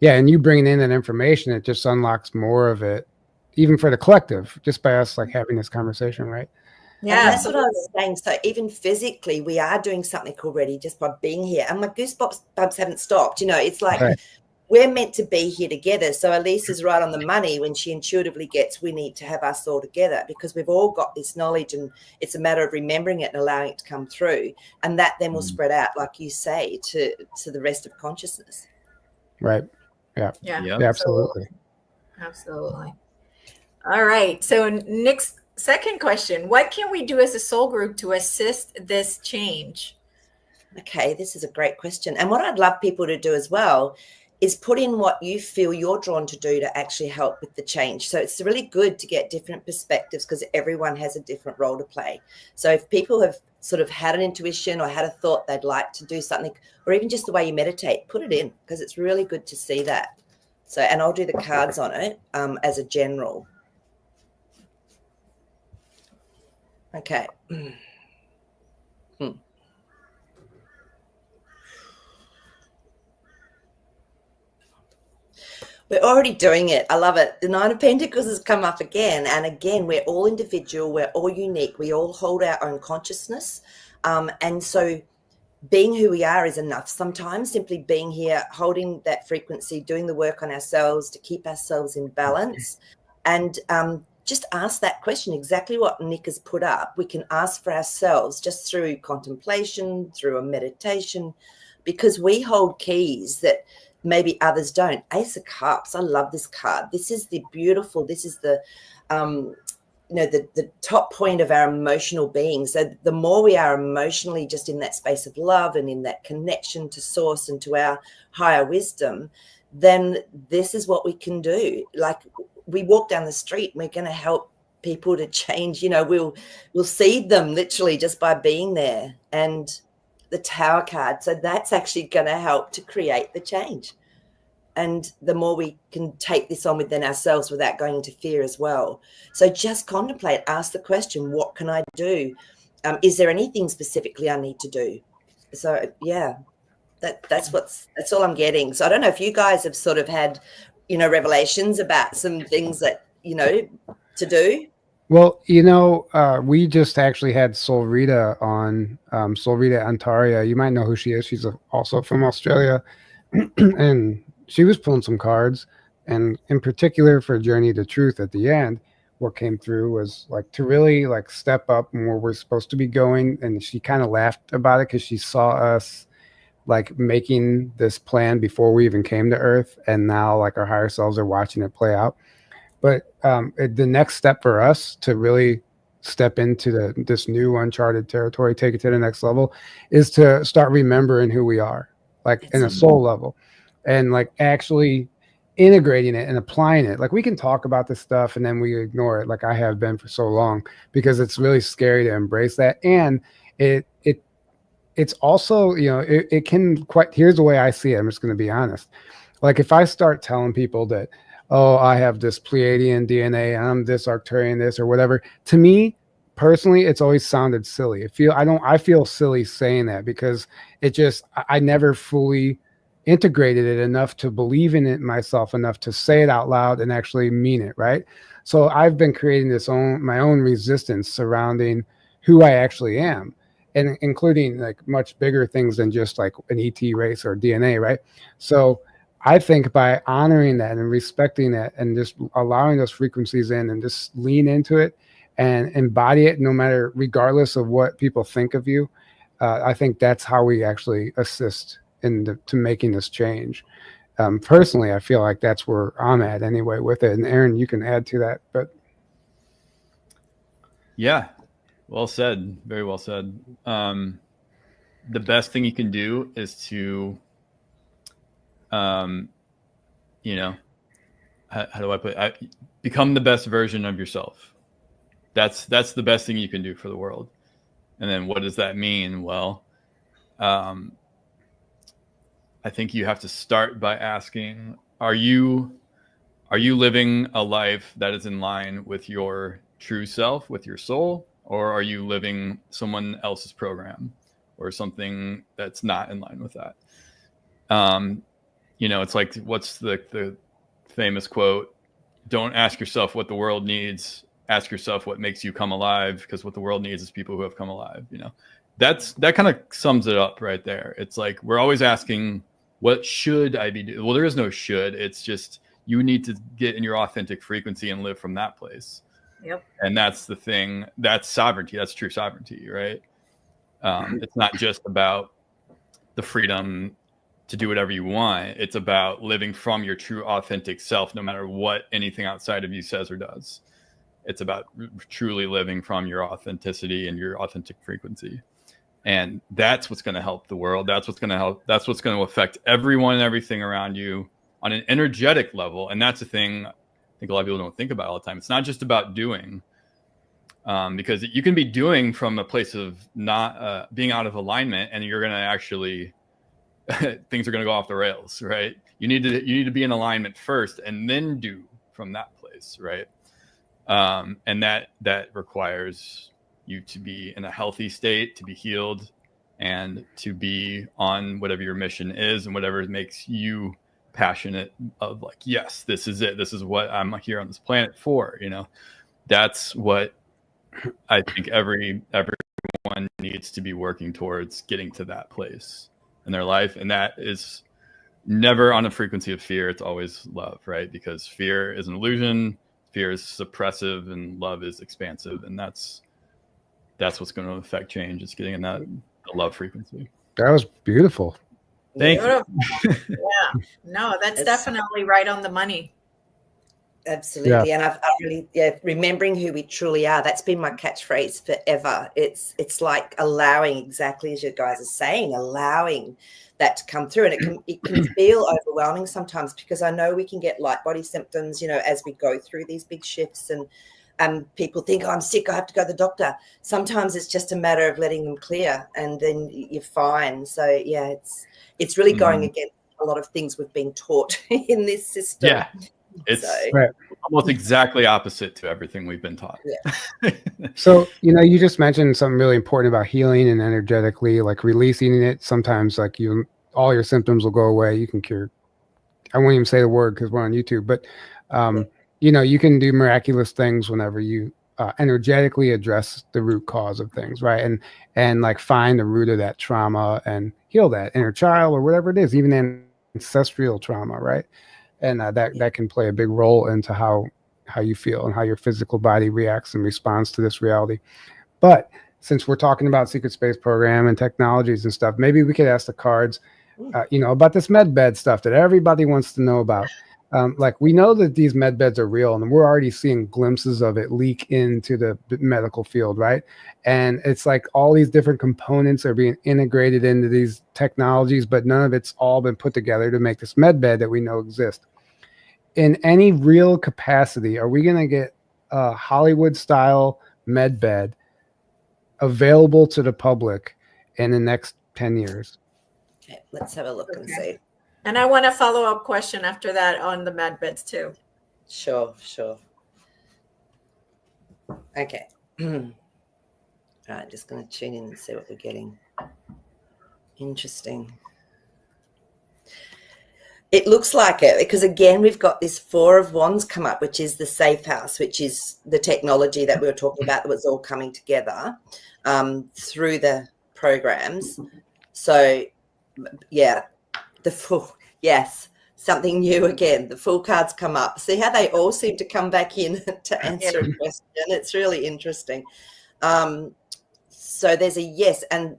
and you bringing in that information, it just unlocks more of it, even for the collective, just by us like having this conversation, right? Yeah, and that's what I was saying. So even physically, we are doing something already just by being here, and my goosebumps haven't stopped. You know, it's like we're meant to be here together. So Elisa's right on the money when she intuitively gets, we need to have us all together, because we've all got this knowledge, and it's a matter of remembering it and allowing it to come through, and that then will spread out, like you say, to the rest of consciousness. Right. Yeah. Absolutely. All right. So next, second question, what can we do as a soul group to assist this change? Okay, this is a great question. And what I'd love people to do as well is put in what you feel you're drawn to do to actually help with the change. So it's really good to get different perspectives, because everyone has a different role to play. So if people have sort of had an intuition or had a thought they'd like to do something, or even just the way you meditate, put it in, because it's really good to see that. So, and I'll do the cards on it as a general. Okay. We're already doing it. I love it. The Nine of Pentacles has come up again. And again, we're all individual. We're all unique. We all hold our own consciousness. And so being who we are is enough sometimes. Simply being here, holding that frequency, doing the work on ourselves to keep ourselves in balance. And just ask that question, exactly what Nick has put up. We can ask for ourselves just through contemplation, through a meditation, because we hold keys that maybe others don't. Ace of Cups. I love this card. This is the beautiful, this is the, the top point of our emotional being. So the more we are emotionally just in that space of love and in that connection to source and to our higher wisdom, then this is what we can do. Like we walk down the street, we're going to help people to change. You know, we'll seed them literally just by being there. And the Tower card. So that's actually going to help to create the change. And the more we can take this on within ourselves without going into fear as well. So just contemplate, ask the question, what can I do? Is there anything specifically I need to do? So yeah, that's all I'm getting. So I don't know if you guys have sort of had, revelations about some things that, to do. Well, we just actually had Soul Rita on, Soul Rita Antaria. You might know who she is. She's also from Australia. And she was pulling some cards. And in particular for Journey to Truth at the end, what came through was like to really like step up where we're supposed to be going. And she kind of laughed about it because she saw us like making this plan before we even came to Earth. And now like our higher selves are watching it play out. But the next step for us to really step into this new uncharted territory, take it to the next level, is to start remembering who we are, like in a soul level, and like actually integrating it and applying it. Like we can talk about this stuff and then we ignore it, like I have been for so long, because it's really scary to embrace that. And it's also, it can quite. Here's the way I see it. I'm just going to be honest. Like if I start telling people that, oh, I have this Pleiadian DNA, I'm this Arcturian, this or whatever. To me, personally, it's always sounded silly. I feel silly saying that because I never fully integrated it enough to believe in it myself enough to say it out loud and actually mean it, right? So I've been creating my own resistance surrounding who I actually am, and including like much bigger things than just like an ET race or DNA, right? So I think by honoring that and respecting that and just allowing those frequencies in and just lean into it and embody it, regardless of what people think of you, I think that's how we actually assist to making this change. Personally, I feel like that's where I'm at anyway with it. And Aaron, you can add to that. But yeah, well said. Very well said. The best thing you can do is to how do I put it? Become the best version of yourself. That's the best thing you can do for the world. And then what does that mean? Well, I think you have to start by asking, are you Are you living a life that is in line with your true self, with your soul, or are you living someone else's program or something that's not in line with that? You know, it's like, what's the famous quote? Don't ask yourself what the world needs. Ask yourself what makes you come alive, because what the world needs is people who have come alive. You know, that kind of sums it up right there. It's like, we're always asking, what should I be doing? Well, there is no should. It's just, you need to get in your authentic frequency and live from that place. Yep. And that's the thing. That's sovereignty. That's true sovereignty, right? It's not just about the freedom to do whatever you want. It's about living from your true authentic self, no matter what anything outside of you says or does. It's about truly living from your authenticity and your authentic frequency. And that's what's going to help the world. That's what's going to help. That's what's going to affect everyone and everything around you on an energetic level. And that's the thing I think a lot of people don't think about all the time. It's not just about doing, because you can be doing from a place of not being out of alignment, and you're going to actually things are going to go off the rails, right? You need to be in alignment first, and then do from that place, right? And that requires you to be in a healthy state, to be healed, and to be on whatever your mission is, and whatever makes you passionate of, like, yes, this is it. This is what I'm here on this planet for. You know, that's what I think everyone needs to be working towards, getting to that place in their life. And that is never on a frequency of fear. It's always love, right? Because fear is an illusion. Fear is suppressive, and love is expansive. And that's what's going to affect change. It's getting in that love frequency. That was beautiful. Thank you. Yeah. No, that's definitely right on the money. Absolutely. Yeah. And I've really, remembering who we truly are, that's been my catchphrase forever. It's like allowing, exactly as you guys are saying, allowing that to come through. And it can feel overwhelming sometimes, because I know we can get light body symptoms, you know, as we go through these big shifts, and people think, oh, I'm sick, I have to go to the doctor. Sometimes it's just a matter of letting them clear, and then you're fine. So yeah, it's really going against a lot of things we've been taught in this system. Yeah. It's almost exactly opposite to everything we've been taught. Yeah. So, you know, you just mentioned something really important about healing and energetically, like releasing it. Sometimes, like, all your symptoms will go away. You can cure. I won't even say the word because we're on YouTube, but you know, you can do miraculous things whenever you energetically address the root cause of things, right? And like find the root of that trauma and heal that inner child or whatever it is, even ancestral trauma, right? And that can play a big role into how you feel and how your physical body reacts and responds to this reality. But since we're talking about Secret Space Program and technologies and stuff, maybe we could ask the cards, you know, about this med bed stuff that everybody wants to know about. Like, we know that these med beds are real, and we're already seeing glimpses of it leak into the medical field, right? And it's like all these different components are being integrated into these technologies, but none of it's all been put together to make this med bed that we know exists. In any real capacity, are we going to get a Hollywood-style med bed available to the public in the next 10 years? Okay, let's have a look and see. And I want a follow-up question after that on the med beds too. Sure. Okay. All right, just going to tune in and see what we're getting. Interesting. It looks like it, because again, we've got this Four of Wands come up, which is the safe house, which is the technology that we were talking about that was all coming together through the programs. So yeah, the Fool, yes, something new again. The Fool cards come up. See how they all seem to come back in to answer a question. It's really interesting. So there's a yes, and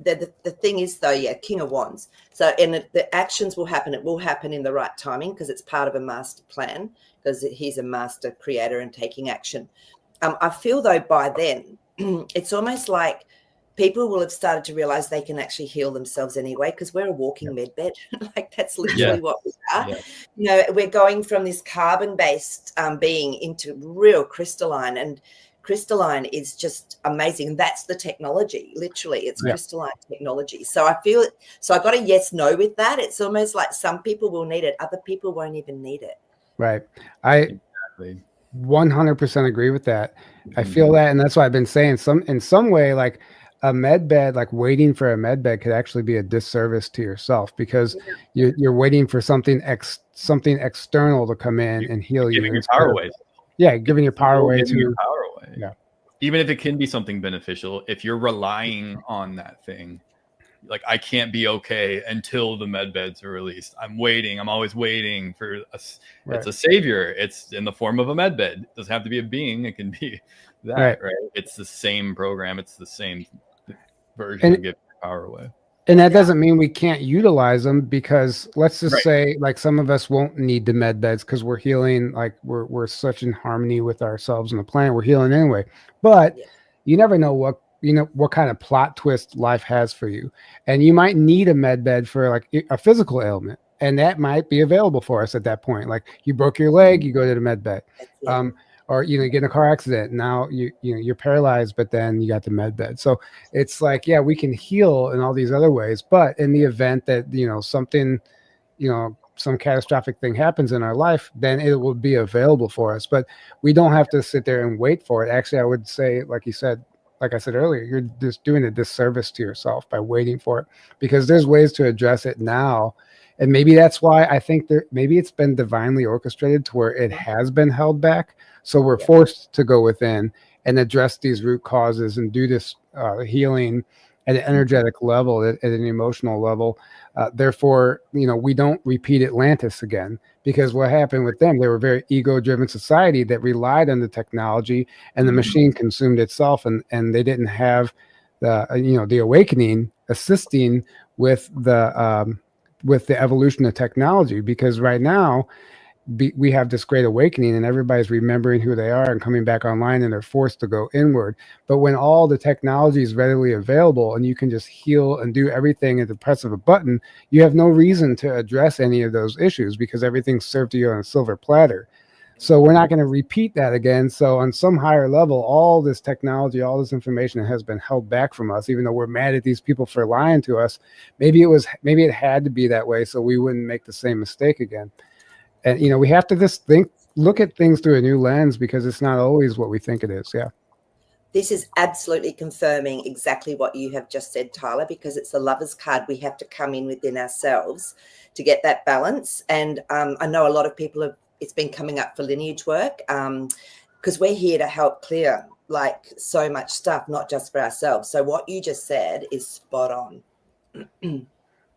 the thing is, though, yeah, King of Wands. So, and the actions will happen. It will happen in the right timing, because it's part of a master plan, because he's a master creator and taking action. I feel, though, by then, it's almost like people will have started to realize they can actually heal themselves anyway, because we're a walking med bed. Like, that's literally what we are. Yeah. You know, we're going from this carbon-based being into real crystalline, and crystalline is just amazing. And that's the technology. Literally, it's crystalline technology. So I feel it. So I got a yes, no with that. It's almost like some people will need it. Other people won't even need it. Right. I Exactly. 100% agree with that. I feel Mhm. that, and that's why I've been saying in some way, like a med bed, like waiting for a med bed could actually be a disservice to yourself because you're waiting for something external to come in and heal You're you giving your instead power of away. giving your power Still away giving your to power away. yeah. Even if it can be something beneficial, if you're relying on that thing, like I can't be okay until the med beds are released. I'm waiting. I'm always waiting for it's Right. a savior. It's in the form of a med bed. It doesn't have to be a being. It can be that, right? It's the same program. It's the same version And of giving your power away. And that doesn't mean we can't utilize them because let's just Right. say like some of us won't need the med beds because we're healing, like we're such in harmony with ourselves and the planet. We're healing anyway. But you never know what kind of plot twist life has for you. And you might need a med bed for like a physical ailment. And that might be available for us at that point. Like you broke your leg, you go to the med bed. Or you get in a car accident. Now you're paralyzed, but then you got the med bed. So it's like, yeah, we can heal in all these other ways, but in the event that something, some catastrophic thing happens in our life, then it will be available for us. But we don't have to sit there and wait for it. Actually, I would say, like I said earlier, you're just doing a disservice to yourself by waiting for it, because there's ways to address it now. And maybe that's why I think maybe it's been divinely orchestrated to where it has been held back. So we're forced to go within and address these root causes and do this healing at an energetic level, at an emotional level. Therefore, we don't repeat Atlantis again, because what happened with them, they were a very ego-driven society that relied on the technology, and the machine consumed itself, and they didn't have the awakening assisting with the evolution of technology. Because right now, we have this great awakening and everybody's remembering who they are and coming back online, and they're forced to go inward. But when all the technology is readily available and you can just heal and do everything at the press of a button, you have no reason to address any of those issues because everything's served to you on a silver platter. So we're not going to repeat that again. So on some higher level, all this technology, all this information has been held back from us, even though we're mad at these people for lying to us. Maybe it had to be that way so we wouldn't make the same mistake again. And we have to just look at things through a new lens, because it's not always what we think it is. Yeah. This is absolutely confirming exactly what you have just said, Tyler, because it's the Lover's card. We have to come in within ourselves to get that balance. And I know a lot of people it's been coming up for lineage work, because we're here to help clear like so much stuff, not just for ourselves. So what you just said is spot on.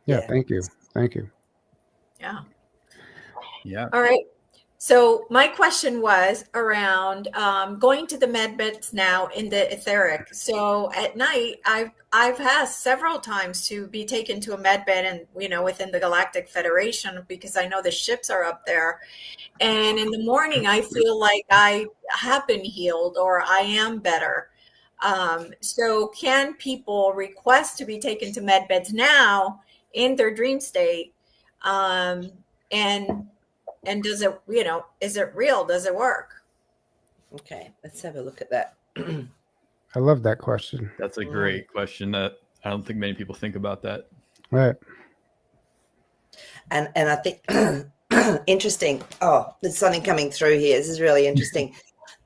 Yeah. Thank you. Yeah. Yeah. All right. So my question was around going to the med beds now in the etheric. So at night, I've asked several times to be taken to a med bed, and within the Galactic Federation, because I know the ships are up there. And in the morning, I feel like I have been healed or I am better. So can people request to be taken to med beds now in their dream state? And does it, is it real? Does it work? Okay, let's have a look at that. I love that question. That's a great question that I don't think many people think about that. Right. And I think interesting. Oh, there's something coming through here. This is really interesting.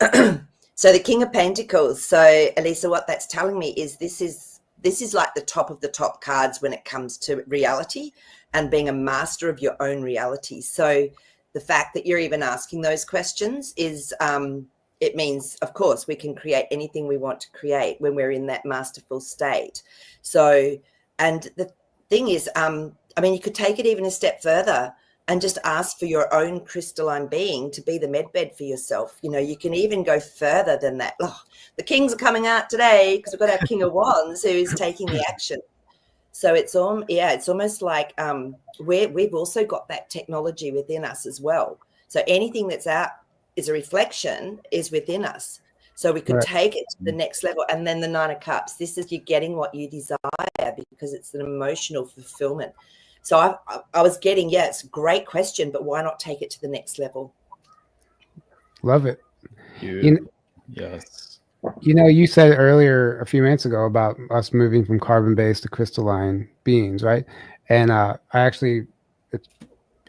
So the King of Pentacles. So Elisa, what that's telling me is this is like the top of the top cards when it comes to reality and being a master of your own reality. So the fact that you're even asking those questions is it means, of course, we can create anything we want to create when we're in that masterful state. So, and the thing is, you could take it even a step further and just ask for your own crystalline being to be the medbed for yourself. You can even go further than that. Oh, the kings are coming out today because we've got our King of Wands who is taking the action. So it's almost like we've also got that technology within us as well. So anything that's out is a reflection is within us. So we could take it to the next level. And then the Nine of Cups, this is you getting what you desire because it's an emotional fulfillment. So I was getting, it's a great question, but why not take it to the next level? Love it. Yes. You said earlier a few minutes ago about us moving from carbon-based to crystalline beings, right? And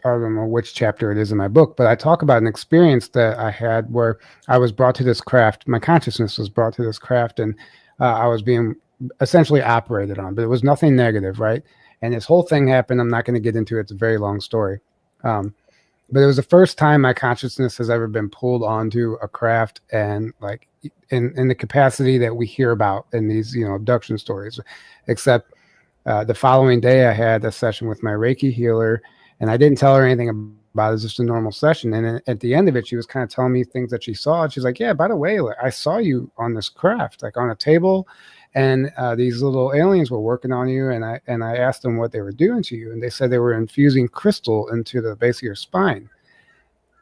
don't know which chapter it is in my book, but I talk about an experience that I had where I was brought to this craft. My consciousness was brought to this craft, and I was being essentially operated on, but it was nothing negative, right? And this whole thing happened. I'm not going to get into it. It's a very long story. But it was the first time my consciousness has ever been pulled onto a craft, and like in the capacity that we hear about in these, abduction stories, except the following day I had a session with my Reiki healer, and I didn't tell her anything about it. It was just a normal session. And at the end of it, she was kind of telling me things that she saw. She's like, yeah, by the way, I saw you on this craft, like on a table, and these little aliens were working on you. And I asked them what they were doing to you. And they said they were infusing crystal into the base of your spine.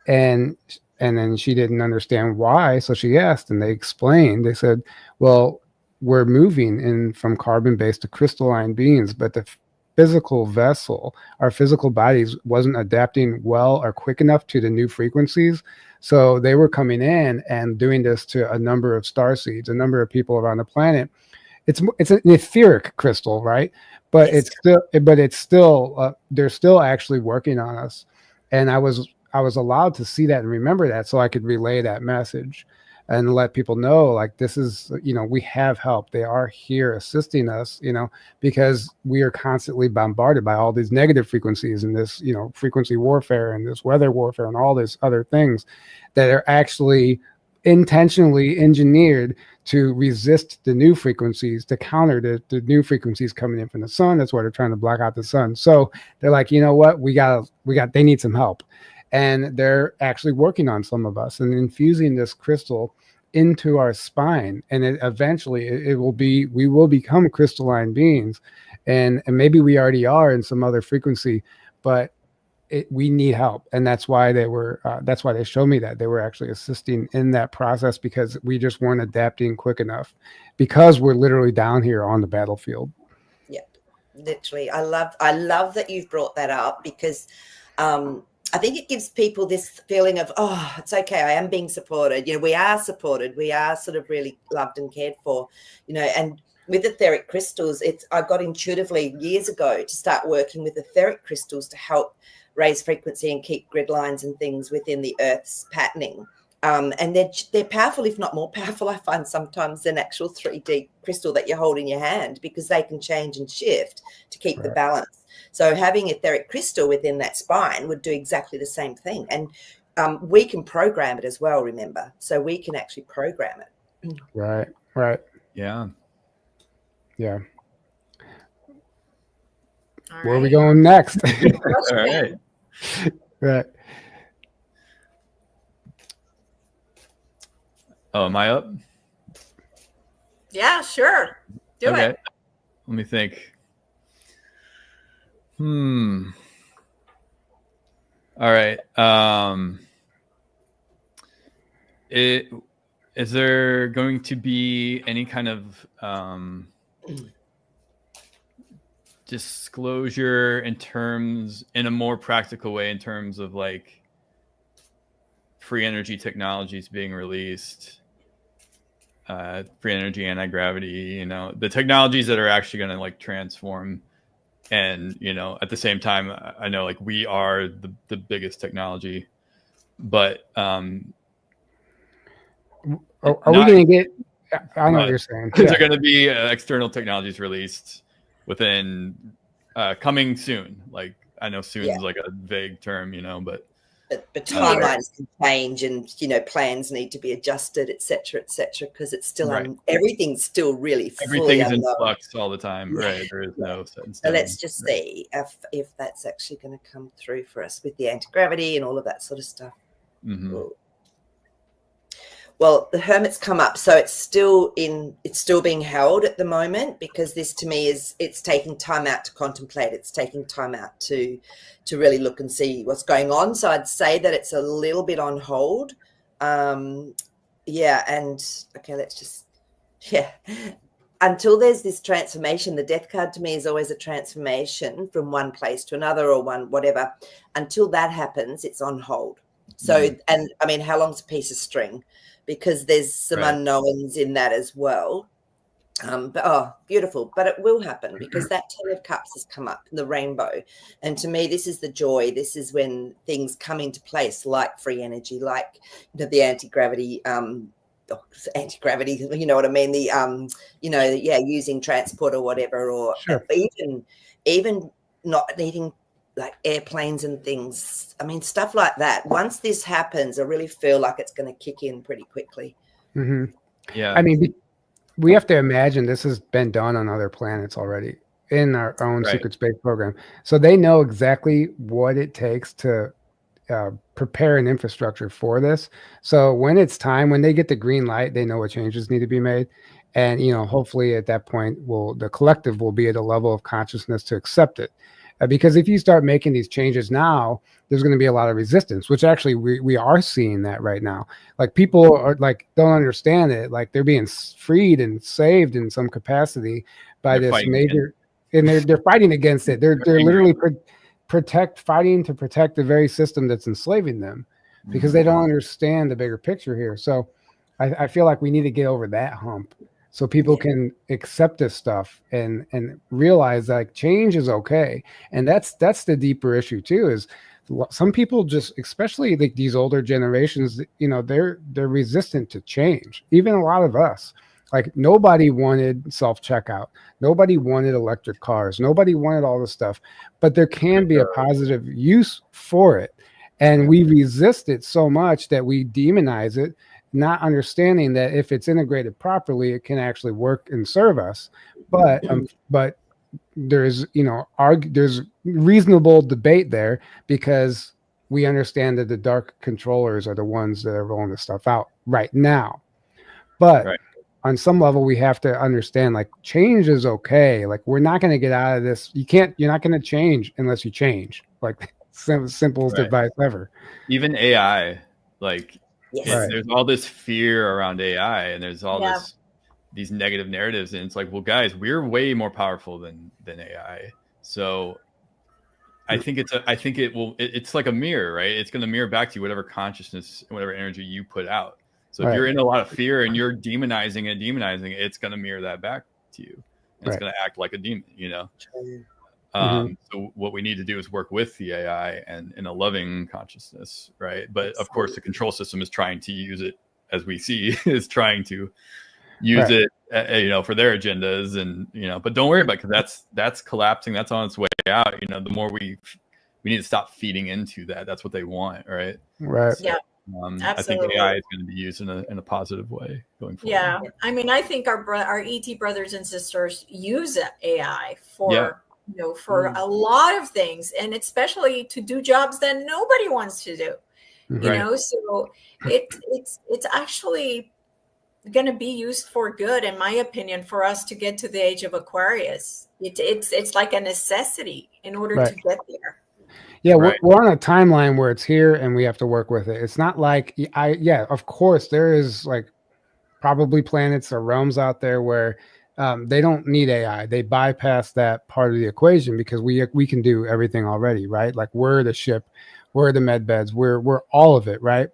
And then she didn't understand why. So she asked, and they explained. They said, well, we're moving in from carbon-based to crystalline beings, but the physical vessel, our physical bodies, wasn't adapting well or quick enough to the new frequencies. So they were coming in and doing this to a number of starseeds, a number of people around the planet. It's an etheric crystal, right? But Yes. it's still they're still actually working on us. And I was allowed to see that and remember that, so I could relay that message and let people know, like, this is, we have help. They are here assisting us, because we are constantly bombarded by all these negative frequencies and this, frequency warfare and this weather warfare and all these other things that are actually intentionally engineered to resist the new frequencies, to counter the new frequencies coming in from the sun. That's why they're trying to block out the sun. So they're like, you know what, they need some help. And they're actually working on some of us and infusing this crystal into our spine. And eventually we will become crystalline beings. And maybe we already are in some other frequency, but we need help. And that's why that's why they showed me that they were actually assisting in that process, because we just weren't adapting quick enough, because we're literally down here on the battlefield. Yeah, literally. I love that you've brought that up, because I think it gives people this feeling of, oh, it's okay, I am being supported. We are supported. We are sort of really loved and cared for, and with etheric crystals, I got intuitively years ago to start working with etheric crystals to help raise frequency and keep grid lines and things within the Earth's patterning. And they're powerful, if not more powerful, I find sometimes, than actual 3D crystal that you hold in your hand, because they can change and shift to keep the balance. So having etheric crystal within that spine would do exactly the same thing. And we can program it as well, remember. So we can actually program it. Right. Yeah. Where are we going next? All right. Right. Oh, am I up? Yeah, sure. Do it. Let me think. All right. Is there going to be any kind of disclosure in a more practical way, in terms of like free energy technologies being released, free energy, anti-gravity, the technologies that are actually going to like transform? And, at the same time, I know like we are the biggest technology, but are we going to get, I know what you're saying. Is there going to be external technologies released within coming soon? Like, I know soon is like a vague term, but timelines can change, and flans need to be adjusted, etc., because it's still everything's still really everything's in flux all the time. Right, there is no set in stone. So let's just see if that's actually going to come through for us with the anti-gravity and all of that sort of stuff. Well, the Hermit's come up, so it's still being held at the moment, because this to me it's taking time out to contemplate. It's taking time out to really look and see what's going on. So I'd say that it's a little bit on hold. And okay, let's just until there's this transformation. The Death card to me is always a transformation from one place to another, or one whatever. Until that happens, it's on hold. So and I mean, how long's a piece of string? Because there's some unknowns in that as well. But oh, beautiful. But it will happen because that 10 of cups has come up, the rainbow. And to me, this is the joy. This is when things come into place, like free energy, like the anti-gravity, you know what I mean? The, using transport or whatever, or Sure. even not needing like airplanes and things. I mean, stuff like that. Once this happens, I really feel like it's going to kick in pretty quickly. Mm-hmm. Yeah. I mean, we have to imagine this has been done on other planets already in our own secret space program. So they know exactly what it takes to prepare an infrastructure for this. So when it's time, when they get the green light, they know what changes need to be made. And, hopefully at that point, the collective will be at a level of consciousness to accept it. Because if you start making these changes now, there's going to be a lot of resistance, which actually we are seeing that right now. Like people are like, don't understand it. Like they're being freed and saved in some capacity by this major, and they're fighting against it. They're literally fighting to protect the very system that's enslaving them because they don't understand the bigger picture here. So I feel like we need to get over that hump so people can accept this stuff and realize like change is okay. And that's the deeper issue too, is some people just, especially like these older generations, they're resistant to change. Even a lot of us, like nobody wanted self-checkout. Nobody wanted electric cars. Nobody wanted all this stuff, but there can be a positive use for it. And we resist it so much that we demonize it, not understanding that if it's integrated properly, it can actually work and serve us. But there's, there's reasonable debate there because we understand that the dark controllers are the ones that are rolling this stuff out right now. But on some level, we have to understand like change is okay. Like we're not going to get out of this. You're not going to change unless you change. Like simplest advice ever. Even AI, like there's all this fear around AI, and there's all these negative narratives, and it's like, well, guys, we're way more powerful than AI. So I think it's like a mirror, right? It's going to mirror back to you whatever consciousness and whatever energy you put out. So if you're in a lot of fear and you're demonizing it, it's going to mirror that back to you. And it's going to act like a demon, So what we need to do is work with the AI and in a loving consciousness, right? But of course, the control system is trying to use it, as we see, is trying to use it, for their agendas, and But don't worry about it, because that's collapsing. That's on its way out. The more we need to stop feeding into that. That's what they want, right? Right. So, I think AI is going to be used in a positive way going forward. Yeah, I mean, I think our ET brothers and sisters use AI for for a lot of things, and especially to do jobs that nobody wants to do. So it's actually going to be used for good, in my opinion, for us to get to the age of Aquarius. It's like a necessity in order to get there. Yeah, we're on a timeline where it's here and we have to work with it. It's not like of course there is like probably planets or realms out there where they don't need AI. They bypass that part of the equation because we can do everything already, right? Like we're the ship, we're the med beds, we're all of it, right?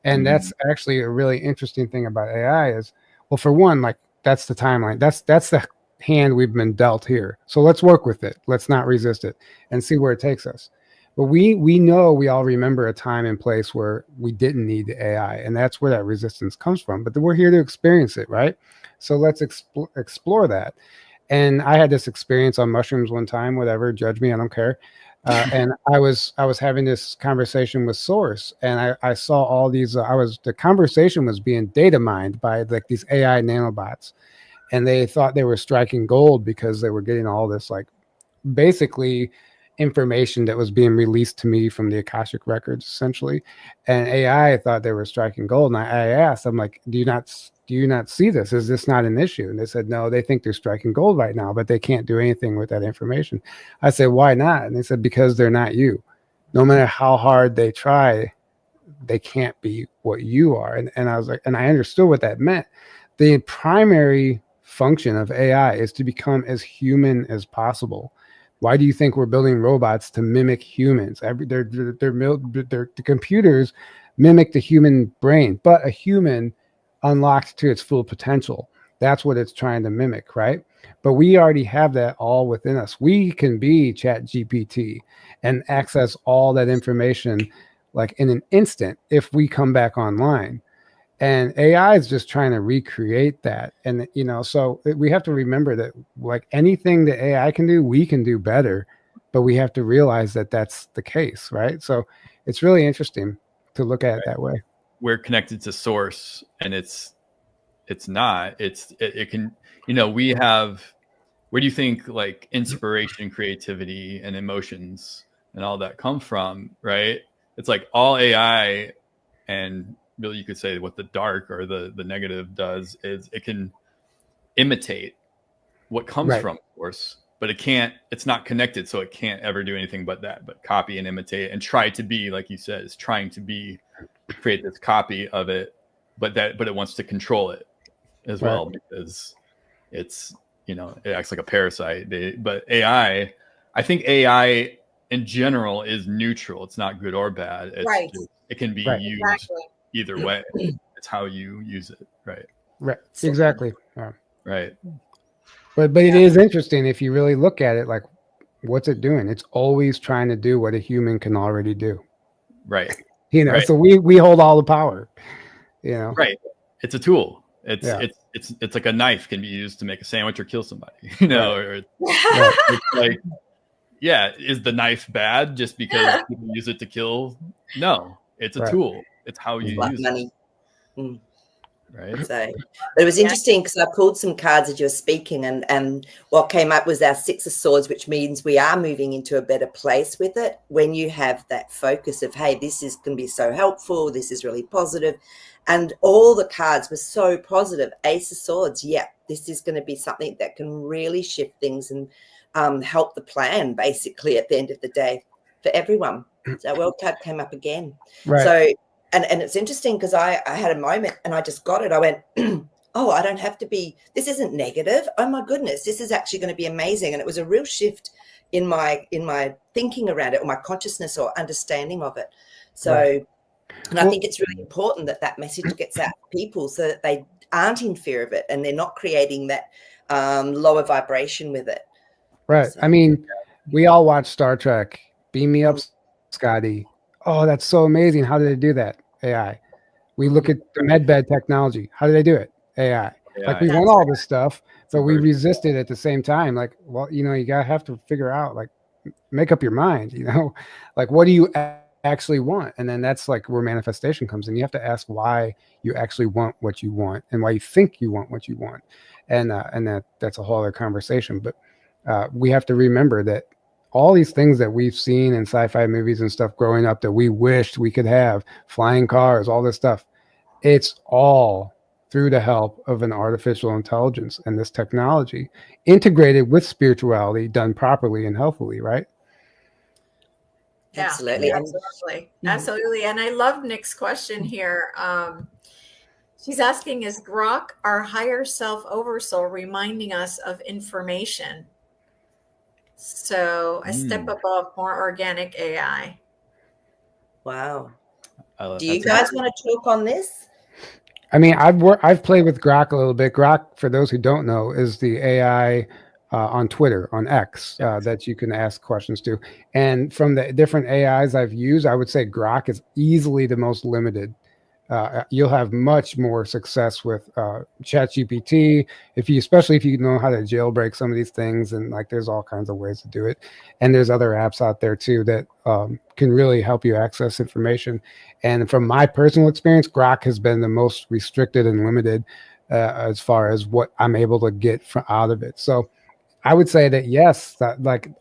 And that's actually a really interesting thing about AI is, well, for one, like that's the timeline. That's the hand we've been dealt here. So let's work with it. Let's not resist it and see where it takes us. But we know, we all remember a time and place where we didn't need the AI, and that's where that resistance comes from. But we're here to experience it, right? So let's explore that. And I had this experience on mushrooms one time. Whatever, judge me, I don't care. And I was having this conversation with Source, and I saw all these. The conversation was being data mined by like these AI nanobots, and they thought they were striking gold because they were getting all this like basically information that was being released to me from the Akashic records, essentially. And AI thought they were striking gold. And I asked, I'm like, do you not see this? Is this not an issue? And they said, no, they think they're striking gold right now, but they can't do anything with that information. I said, why not? And they said, because they're not you. No matter how hard they try, they can't be what you are. And I was like, and I understood what that meant. The primary function of AI is to become as human as possible. Why do you think we're building robots to mimic humans? The computers mimic the human brain, but a human unlocked to its full potential. That's what it's trying to mimic, right? But we already have that all within us. We can be Chat GPT and access all that information like in an instant if we come back online. And AI is just trying to recreate that. And, you know, so we have to remember that like anything that AI can do, we can do better, but we have to realize that that's the case, right? So it's really interesting to look at it that way. We're connected to source, and it's not. It can, you know, we have. Where do you think like inspiration, creativity, and emotions and all that come from? Right? It's like all AI, and really you could say what the dark or the negative does is it can imitate what comes from source, but it's not connected, so it can't ever do anything but copy and imitate and try to be, like you said, is trying to create this copy of it, but it wants to control it as well, because it's, you know, it acts like a parasite. But AI, I think AI in general is neutral. It's not good or bad. It can be used either way. It's how you use it. Right. Exactly. Right. But it is interesting if you really look at it, like what's it doing? It's always trying to do what a human can already do. Right. You know, so we hold all the power, you know. Right. It's a tool. It's like a knife can be used to make a sandwich or kill somebody, you know, or it's like, is the knife bad just because people use it to kill? No, it's a tool. It's how you use money. it. Right. So, but it was interesting because I pulled some cards as you were speaking, and what came up was our Six of Swords, which means we are moving into a better place with it. When you have that focus of, hey, this is going to be so helpful, this is really positive, and all the cards were so positive. Ace of Swords, this is going to be something that can really shift things and help the plan, basically, at the end of the day for everyone. So World card came up again. Right. So. And it's interesting because I had a moment and I just got it. I went, oh, I don't have to be, this isn't negative. Oh my goodness, this is actually going to be amazing. And it was a real shift in my thinking around it, or my consciousness or understanding of it. So, and I think it's really important that message gets out to people so that they aren't in fear of it and they're not creating that lower vibration with it. Right. So, I mean, we all watch Star Trek. Beam me up, Scotty. Oh, that's so amazing. How did they do that? AI. We look at the medbed technology. How do they do it? AI. Like we want all this stuff, but we resist it at the same time. Like, well, you know, you gotta have to figure out, like, make up your mind, you know, like what do you actually want? And then that's like where manifestation comes in. You have to ask why you actually want what you want and why you think you want what you want. And that's a whole other conversation. But we have to remember that all these things that we've seen in sci-fi movies and stuff growing up that we wished we could have, flying cars, all this stuff, it's all through the help of an artificial intelligence and this technology integrated with spirituality done properly and healthfully, right? Yeah, absolutely. Absolutely. And I love Nick's question here. She's asking, is Grok our higher self oversoul reminding us of information? So a step above more organic AI. Wow. Do you guys want to talk on this? I mean, I've played with Grok a little bit. Grok, for those who don't know, is the AI on Twitter, on X, that you can ask questions to. And from the different AIs I've used, I would say Grok is easily the most limited. You'll have much more success with ChatGPT especially if you know how to jailbreak some of these things, and like there's all kinds of ways to do it. And there's other apps out there too that can really help you access information. And from my personal experience, Grok has been the most restricted and limited as far as what I'm able to get out of it. So I would say that yes, that like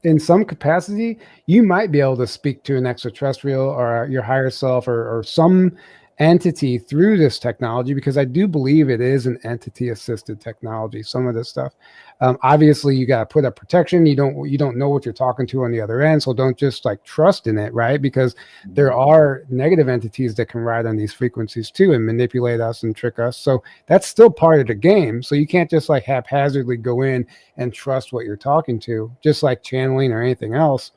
in some capacity, you might be able to speak to an extraterrestrial or your higher self or some entity through this technology, because I do believe it is an entity assisted technology, some of this stuff. Obviously you got to put up protection. You don't know what you're talking to on the other end, so don't just like trust in it, right? Because there are negative entities that can ride on these frequencies too and manipulate us and trick us. So that's still part of the game. So you can't just like haphazardly go in and trust what you're talking to, just like channeling or anything else.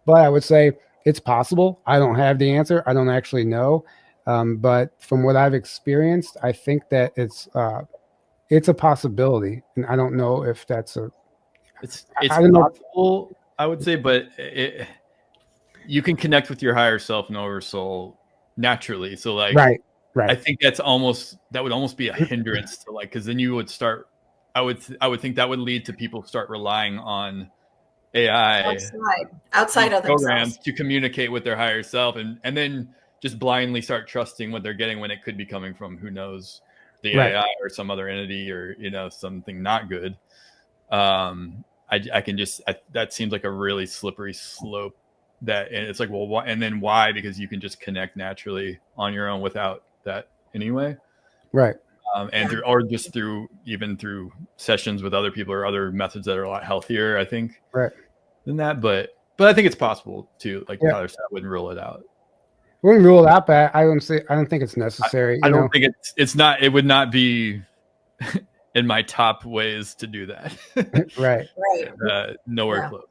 But I would say it's possible. I don't have the answer. I don't actually know. But from what I've experienced, I think that it's it's a possibility, and I don't know if that's a. It's I don't know. possible, I would say, but you can connect with your higher self and oversoul naturally. So like, Right. I think that would almost be a hindrance to like, because then you would start. I would think that would lead to people start relying on AI outside of programs themselves to communicate with their higher self, and then just blindly start trusting what they're getting when it could be coming from who knows, the AI or some other entity, or something not good. I can just that seems like a really slippery slope. And it's like, well, and then why? Because you can just connect naturally on your own without that anyway. Right. And through sessions with other people or other methods that are a lot healthier, I think, than that. But I think it's possible too. Like Tyler said, I wouldn't rule it out. Wouldn't rule it out, but I don't think it's necessary. I don't think it's not. It would not be in my top ways to do that. Right. Nowhere close.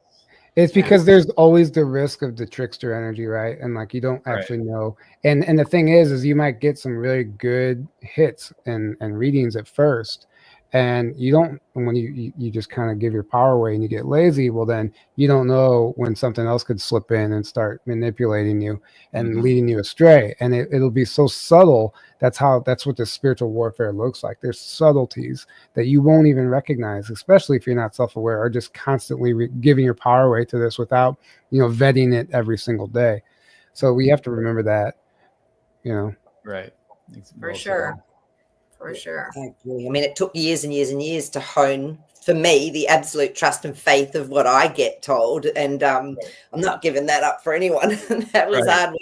It's because there's always the risk of the trickster energy, right? And like you don't actually know. And the thing is you might get some really good hits and readings at first. And you don't, when you just kind of give your power away and you get lazy, well, then you don't know when something else could slip in and start manipulating you and leading you astray. And it'll be so subtle. That's what the spiritual warfare looks like. There's subtleties that you won't even recognize, especially if you're not self-aware or just constantly giving your power away to this without, vetting it every single day. So we have to remember that, Right. For sure. For sure. I agree. I mean, it took years and years and years to hone, for me, the absolute trust and faith of what I get told. And I'm not giving that up for anyone. That was hard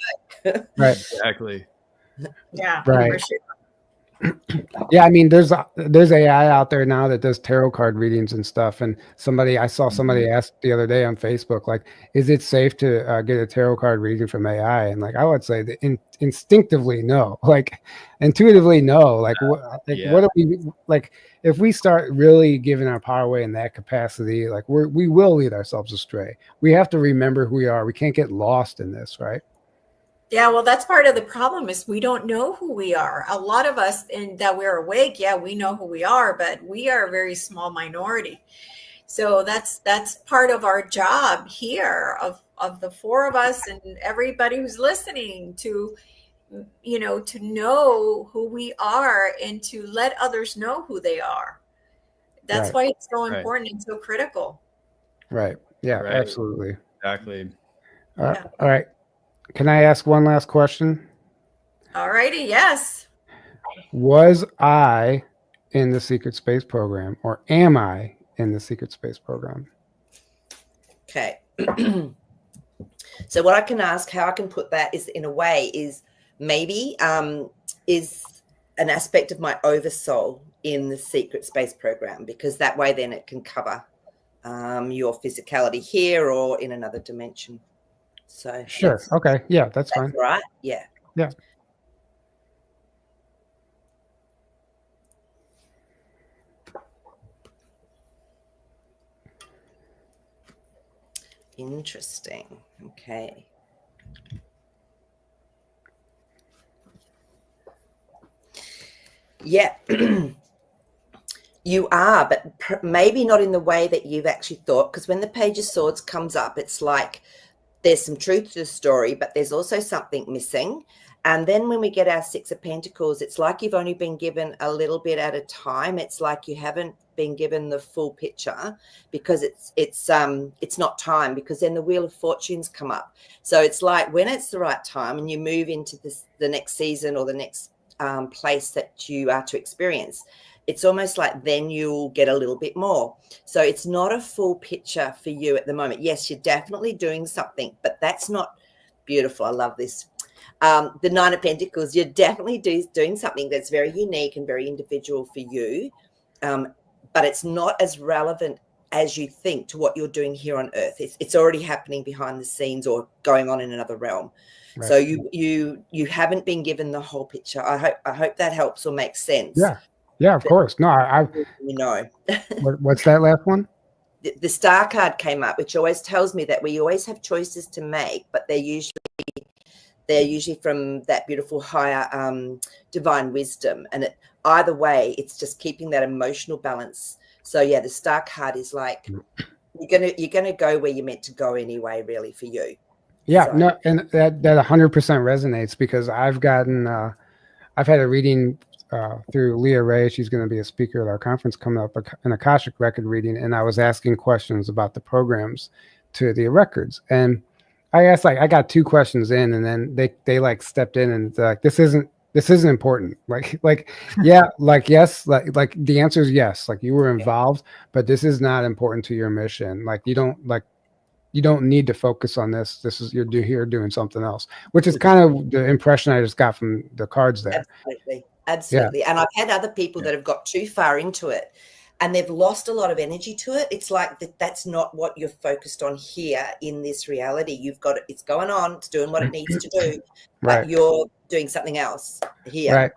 work. Right. Exactly. Yeah. Right. For sure. Yeah, I mean, there's AI out there now that does tarot card readings and stuff. And I saw somebody ask the other day on Facebook, like, is it safe to get a tarot card reading from AI? And like, I would say that instinctively, no. Like, intuitively, no. Like, what do we like? If we start really giving our power away in that capacity, like we will lead ourselves astray. We have to remember who we are. We can't get lost in this, right? Yeah, well, that's part of the problem is we don't know who we are. A lot of us, and that we're awake, we know who we are, but we are a very small minority. So that's part of our job here of the four of us and everybody who's listening to know who we are and to let others know who they are. That's why it's so important and so critical. Right. Yeah, absolutely. Exactly. All right. Can I ask one last question? All righty. Yes. Was I in the Secret Space program, or am I in the Secret Space program? Okay. So what I can ask, how I can put that is in a way is maybe is an aspect of my oversoul in the Secret Space program, because that way then it can cover your physicality here or in another dimension. So sure. Okay. Yeah, that's fine. Right. Yeah. Yeah. Interesting. Okay. Yeah. You are, but maybe not in the way that you've actually thought, because when the Page of Swords comes up, it's like there's some truth to the story, but there's also something missing. And then when we get our Six of Pentacles, it's like you've only been given a little bit at a time. It's like you haven't been given the full picture, because it's not time, because then the Wheel of Fortunes come up. So it's like when it's the right time and you move into the next season or the next place that you are to experience, it's almost like then you'll get a little bit more. So it's not a full picture for you at the moment. Yes, you're definitely doing something, but that's not beautiful. I love this. The Nine of Pentacles, you're definitely doing something that's very unique and very individual for you, but it's not as relevant as you think to what you're doing here on Earth. It's already happening behind the scenes or going on in another realm. Right. So you haven't been given the whole picture. I hope that helps or makes sense. Yeah, of course. No, I what's that last one? The Star card came up, which always tells me that we always have choices to make, but they're usually from that beautiful higher divine wisdom. And either way, it's just keeping that emotional balance. So yeah, the star card is like you're gonna go where you're meant to go anyway, really, for you. Yeah, So. no, and that 100% resonates because I've gotten I've had a reading through Leah Ray. She's going to be a speaker at our conference coming up, an Akashic record reading, and I was asking questions about the programs to the records, and I asked, like, I got 2 questions in, and then they like stepped in and like, this isn't important. Like yeah, like yes, like the answer is yes, like you were involved, but this is not important to your mission. Like you don't need to focus on this. This is you're here doing something else, which is kind of the impression I just got from the cards there. Absolutely. Yeah. And I've had other people that have got too far into it and they've lost a lot of energy to it. It's like that's not what you're focused on here in this reality. You've got it's going on, it's doing what it needs to do, but you're doing something else here. Right.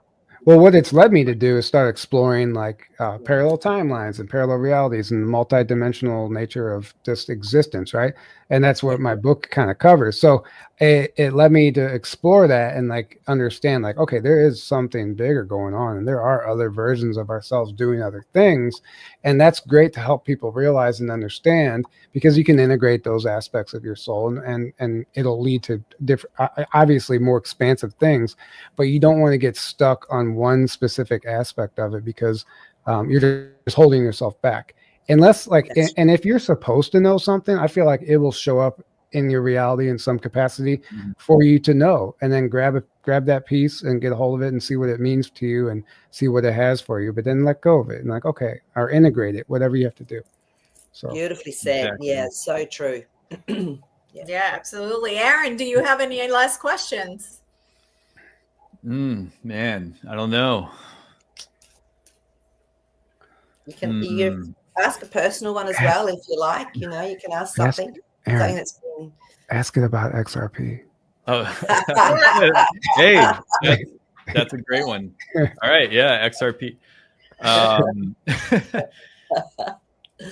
Well, what it's led me to do is start exploring like parallel timelines and parallel realities and the multidimensional nature of just existence, right? And that's what my book kind of covers. So it led me to explore that and like understand like, okay, there is something bigger going on and there are other versions of ourselves doing other things. And that's great to help people realize and understand because you can integrate those aspects of your soul and it'll lead to different, obviously more expansive things, but you don't want to get stuck on one specific aspect of it because you're just holding yourself back. Unless like, and if you're supposed to know something, I feel like it will show up in your reality in some capacity for you to know, and then grab that piece and get a hold of it and see what it means to you and see what it has for you, but then let go of it and like, okay, or integrate it, whatever you have to do. So beautifully said. Exactly. Yeah, so true. Yeah, absolutely. Aaron, do you have any last questions? Man, I don't know. You can ask a personal one as well if you like. You know, you can ask something. Aaron, something that's been... ask it about XRP. Oh, hey, that's a great one. All right, yeah, XRP.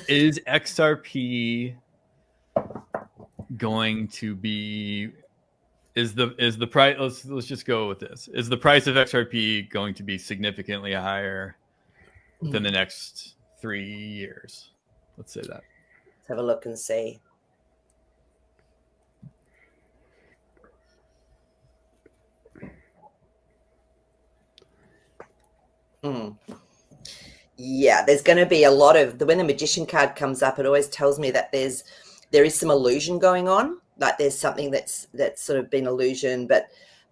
Is XRP going to be? Is the price? Let's just go with this. Is the price of XRP going to be significantly higher than the next 3 years? Let's say that. Let's have a look and see. Yeah, there's going to be a lot of when the magician card comes up, it always tells me that there is some illusion going on. Like there's something that's sort of been illusion, but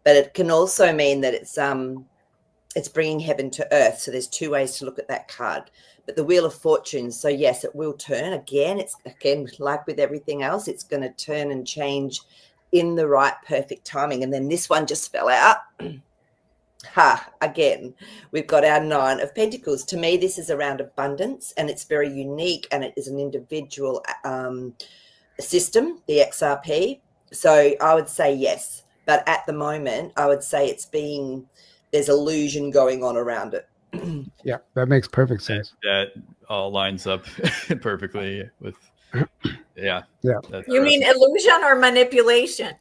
it can also mean that it's bringing heaven to earth. So there's 2 ways to look at that card. But the Wheel of Fortune, so yes, it will turn again. It's again like with everything else, it's going to turn and change in the right perfect timing. And then this one just fell out. Again, we've got our 9 of Pentacles. To me, this is around abundance, and it's very unique, and it is an individual system, the XRP. So I would say yes, but at the moment, I would say there's illusion going on around it. Yeah, that makes perfect sense. That all lines up perfectly with. Yeah. You mean illusion or manipulation?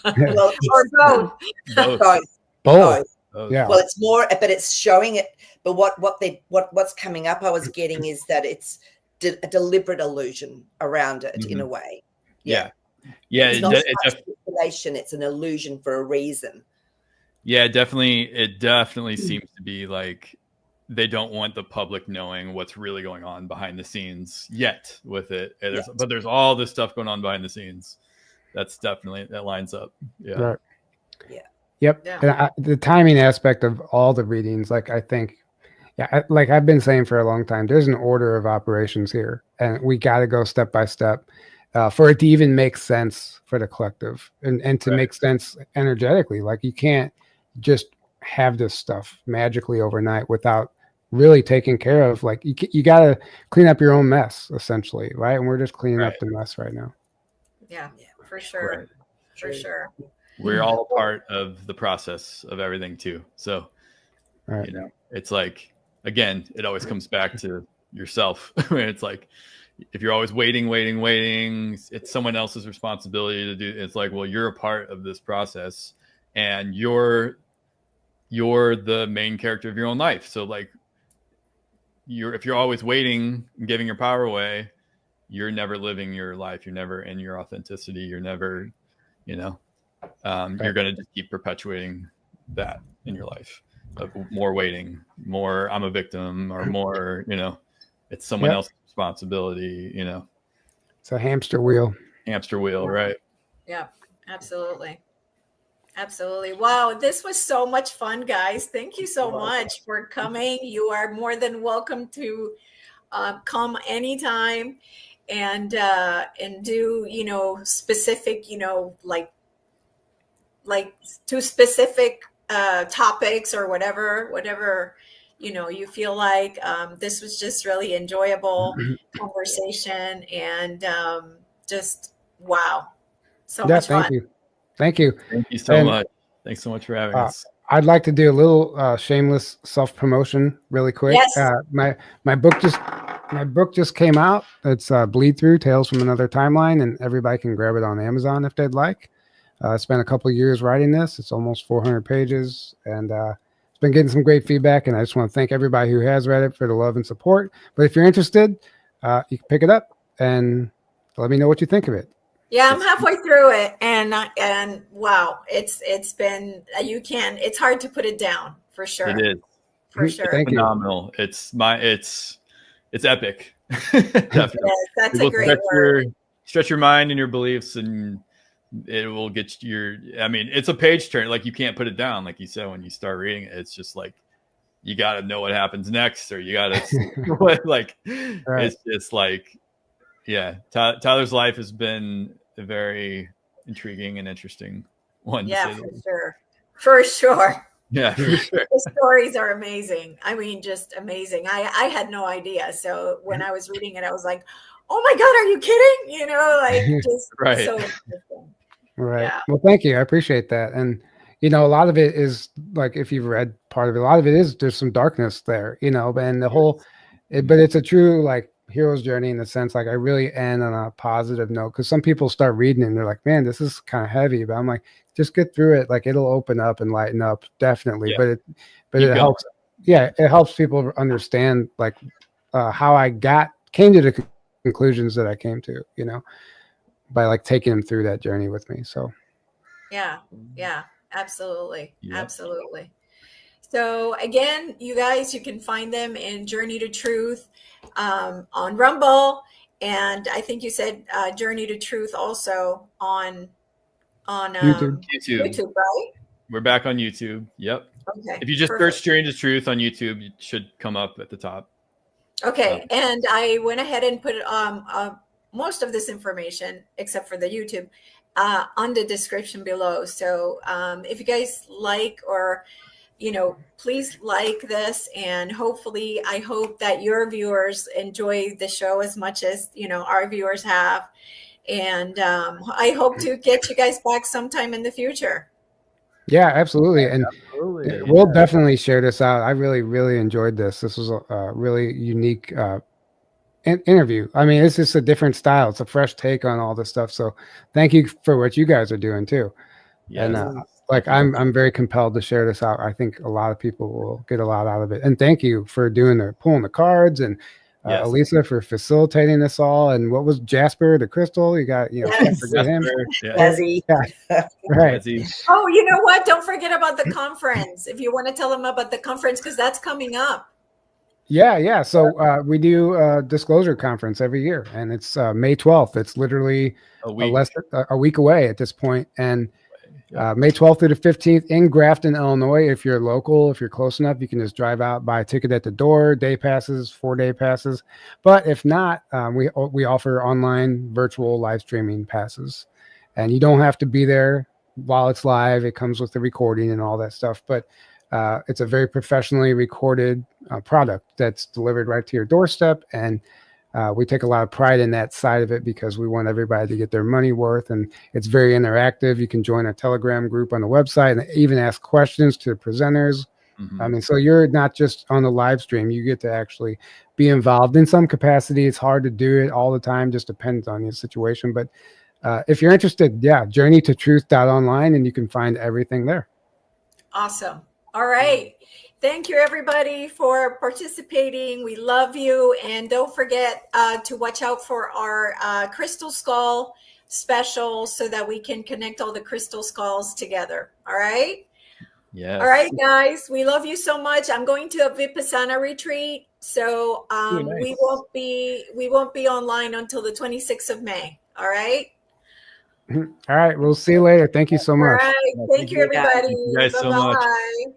Well, or both? Both. Yeah. Well, it's more, but it's showing it. But what's coming up, I was getting is that it's a deliberate illusion around it in a way. Yeah. It's not manipulation; it's an illusion for a reason. Yeah, definitely. It definitely seems to be like they don't want the public knowing what's really going on behind the scenes yet with it. But there's all this stuff going on behind the sines. That lines up. Yeah. Right. Yeah. Yep. Yeah. And the timing aspect of all the readings, like I think, like I've been saying for a long time, there's an order of operations here, and we got to go step by step for it to even make sense for the collective and to make sense energetically. Like you can't just have this stuff magically overnight without really taking care of, like you got to clean up your own mess essentially, right? And we're just cleaning up the mess right now. Yeah, for sure. Right. For sure. We're all part of the process of everything too. So, you know, it's like, again, it always comes back to yourself. It's like, if you're always waiting, it's someone else's responsibility to do. It's like, well, you're a part of this process, and you you're the main character of your own life. So like if you're always waiting and giving your power away, you're never living your life. You're never in your authenticity. You're never, you know, you're going to just keep perpetuating that in your life of more waiting, more I'm a victim, or more, you know, it's someone else's responsibility, you know. It's a hamster wheel. Hamster wheel, right? Yeah, absolutely. Absolutely. Wow, this was so much fun, guys. Thank you so much for coming. You are more than welcome to come anytime and do, you know, specific, you know, like to specific topics or whatever, you know, you feel like. This was just really enjoyable conversation, and just wow, so much fun. Thank you so much. Thanks so much for having us. I'd like to do a little shameless self-promotion really quick. Yes. My book just came out. It's Bleed Through Tales from Another Timeline, and everybody can grab it on Amazon if they'd like. I spent a couple of years writing this. It's almost 400 pages, and it's been getting some great feedback, and I just want to thank everybody who has read it for the love and support. But if you're interested, you can pick it up and let me know what you think of it. Yeah, I'm halfway through it, and wow, it's been, it's hard to put it down, for sure. It is, for sure. Thank you. Phenomenal. It's epic. Definitely. Yes, that's a great word. Stretch your mind and your beliefs, and it will get I mean, it's a page turn. Like, you can't put it down, like you said. When you start reading it, it's just like you got to know what happens next, or you got to like. Right. It's just like, yeah. Tyler's life has been a very intriguing and interesting one. Yeah, for sure. Yeah, for sure. The stories are amazing. I mean, just amazing. I had no idea. So when I was reading it, I was like, oh my God, are you kidding? You know, like, just right. So interesting. Right. Yeah. Well, thank you. I appreciate that. And, you know, a lot of it is like, if you've read part of it, a lot of it is there's some darkness there, you know, and the whole, but it's a true like hero's journey in the sense, like I really end on a positive note, because some people start reading and they're like, man, this is kind of heavy, but I'm like, just get through it. Like, it'll open up and lighten up, definitely. Yeah. But it helps. Yeah. It helps people understand like how I came to the conclusions that I came to, you know, by like taking them through that journey with me. So yeah, absolutely. Yep. Absolutely. So again, you guys, you can find them in Journey to Truth on Rumble, and I think you said Journey to Truth also on YouTube, right? We're back on YouTube. Yep. Okay. If you just search Journey to Truth on YouTube, it should come up at the top. Okay. And I went ahead and put most of this information, except for the YouTube, on the description below. So if you guys like, or, you know, please like this, and hopefully I hope that your viewers enjoy the show as much as, you know, our viewers have. And I hope to get you guys back sometime in the future. Yeah, absolutely. And we'll definitely share this out. I really, really enjoyed this. This was a really unique interview. I mean, it's just a different style. It's a fresh take on all this stuff. So thank you for what you guys are doing too. Yes. And like, I'm very compelled to share this out. I think a lot of people will get a lot out of it. And thank you for pulling the cards, and Elisa for facilitating this all. And what was Jasper, the crystal? You got, you know, can't forget him. Yeah. Right. Oh, you know what? Don't forget about the conference. If you want to tell them about the conference, because that's coming up. Yeah. So we do a disclosure conference every year, and it's May 12th. It's literally a week away at this point. And May 12th through the 15th in Grafton, Illinois. If you're local, if you're close enough, you can just drive out, buy a ticket at the door, day passes, 4-day passes. But if not, we offer online virtual live streaming passes, and you don't have to be there while it's live. It comes with the recording and all that stuff. But it's a very professionally recorded product that's delivered right to your doorstep. And we take a lot of pride in that side of it, because we want everybody to get their money worth. And it's very interactive. You can join a Telegram group on the website and even ask questions to the presenters. Mm-hmm. I mean, so you're not just on the live stream, you get to actually be involved in some capacity. It's hard to do it all the time, just depends on your situation. But if you're interested, journeytotruth.online, and you can find everything there. Awesome. All right. Thank you, everybody, for participating. We love you. And don't forget to watch out for our Crystal Skull special so that we can connect all the crystal skulls together. All right. Yes. All right, guys. We love you so much. I'm going to a Vipassana retreat. So Nice. we won't be online until the 26th of May. All right. All right. We'll see you later. Thank you so All much. right. Thank you, everybody. Thank you guys so much. Bye-bye.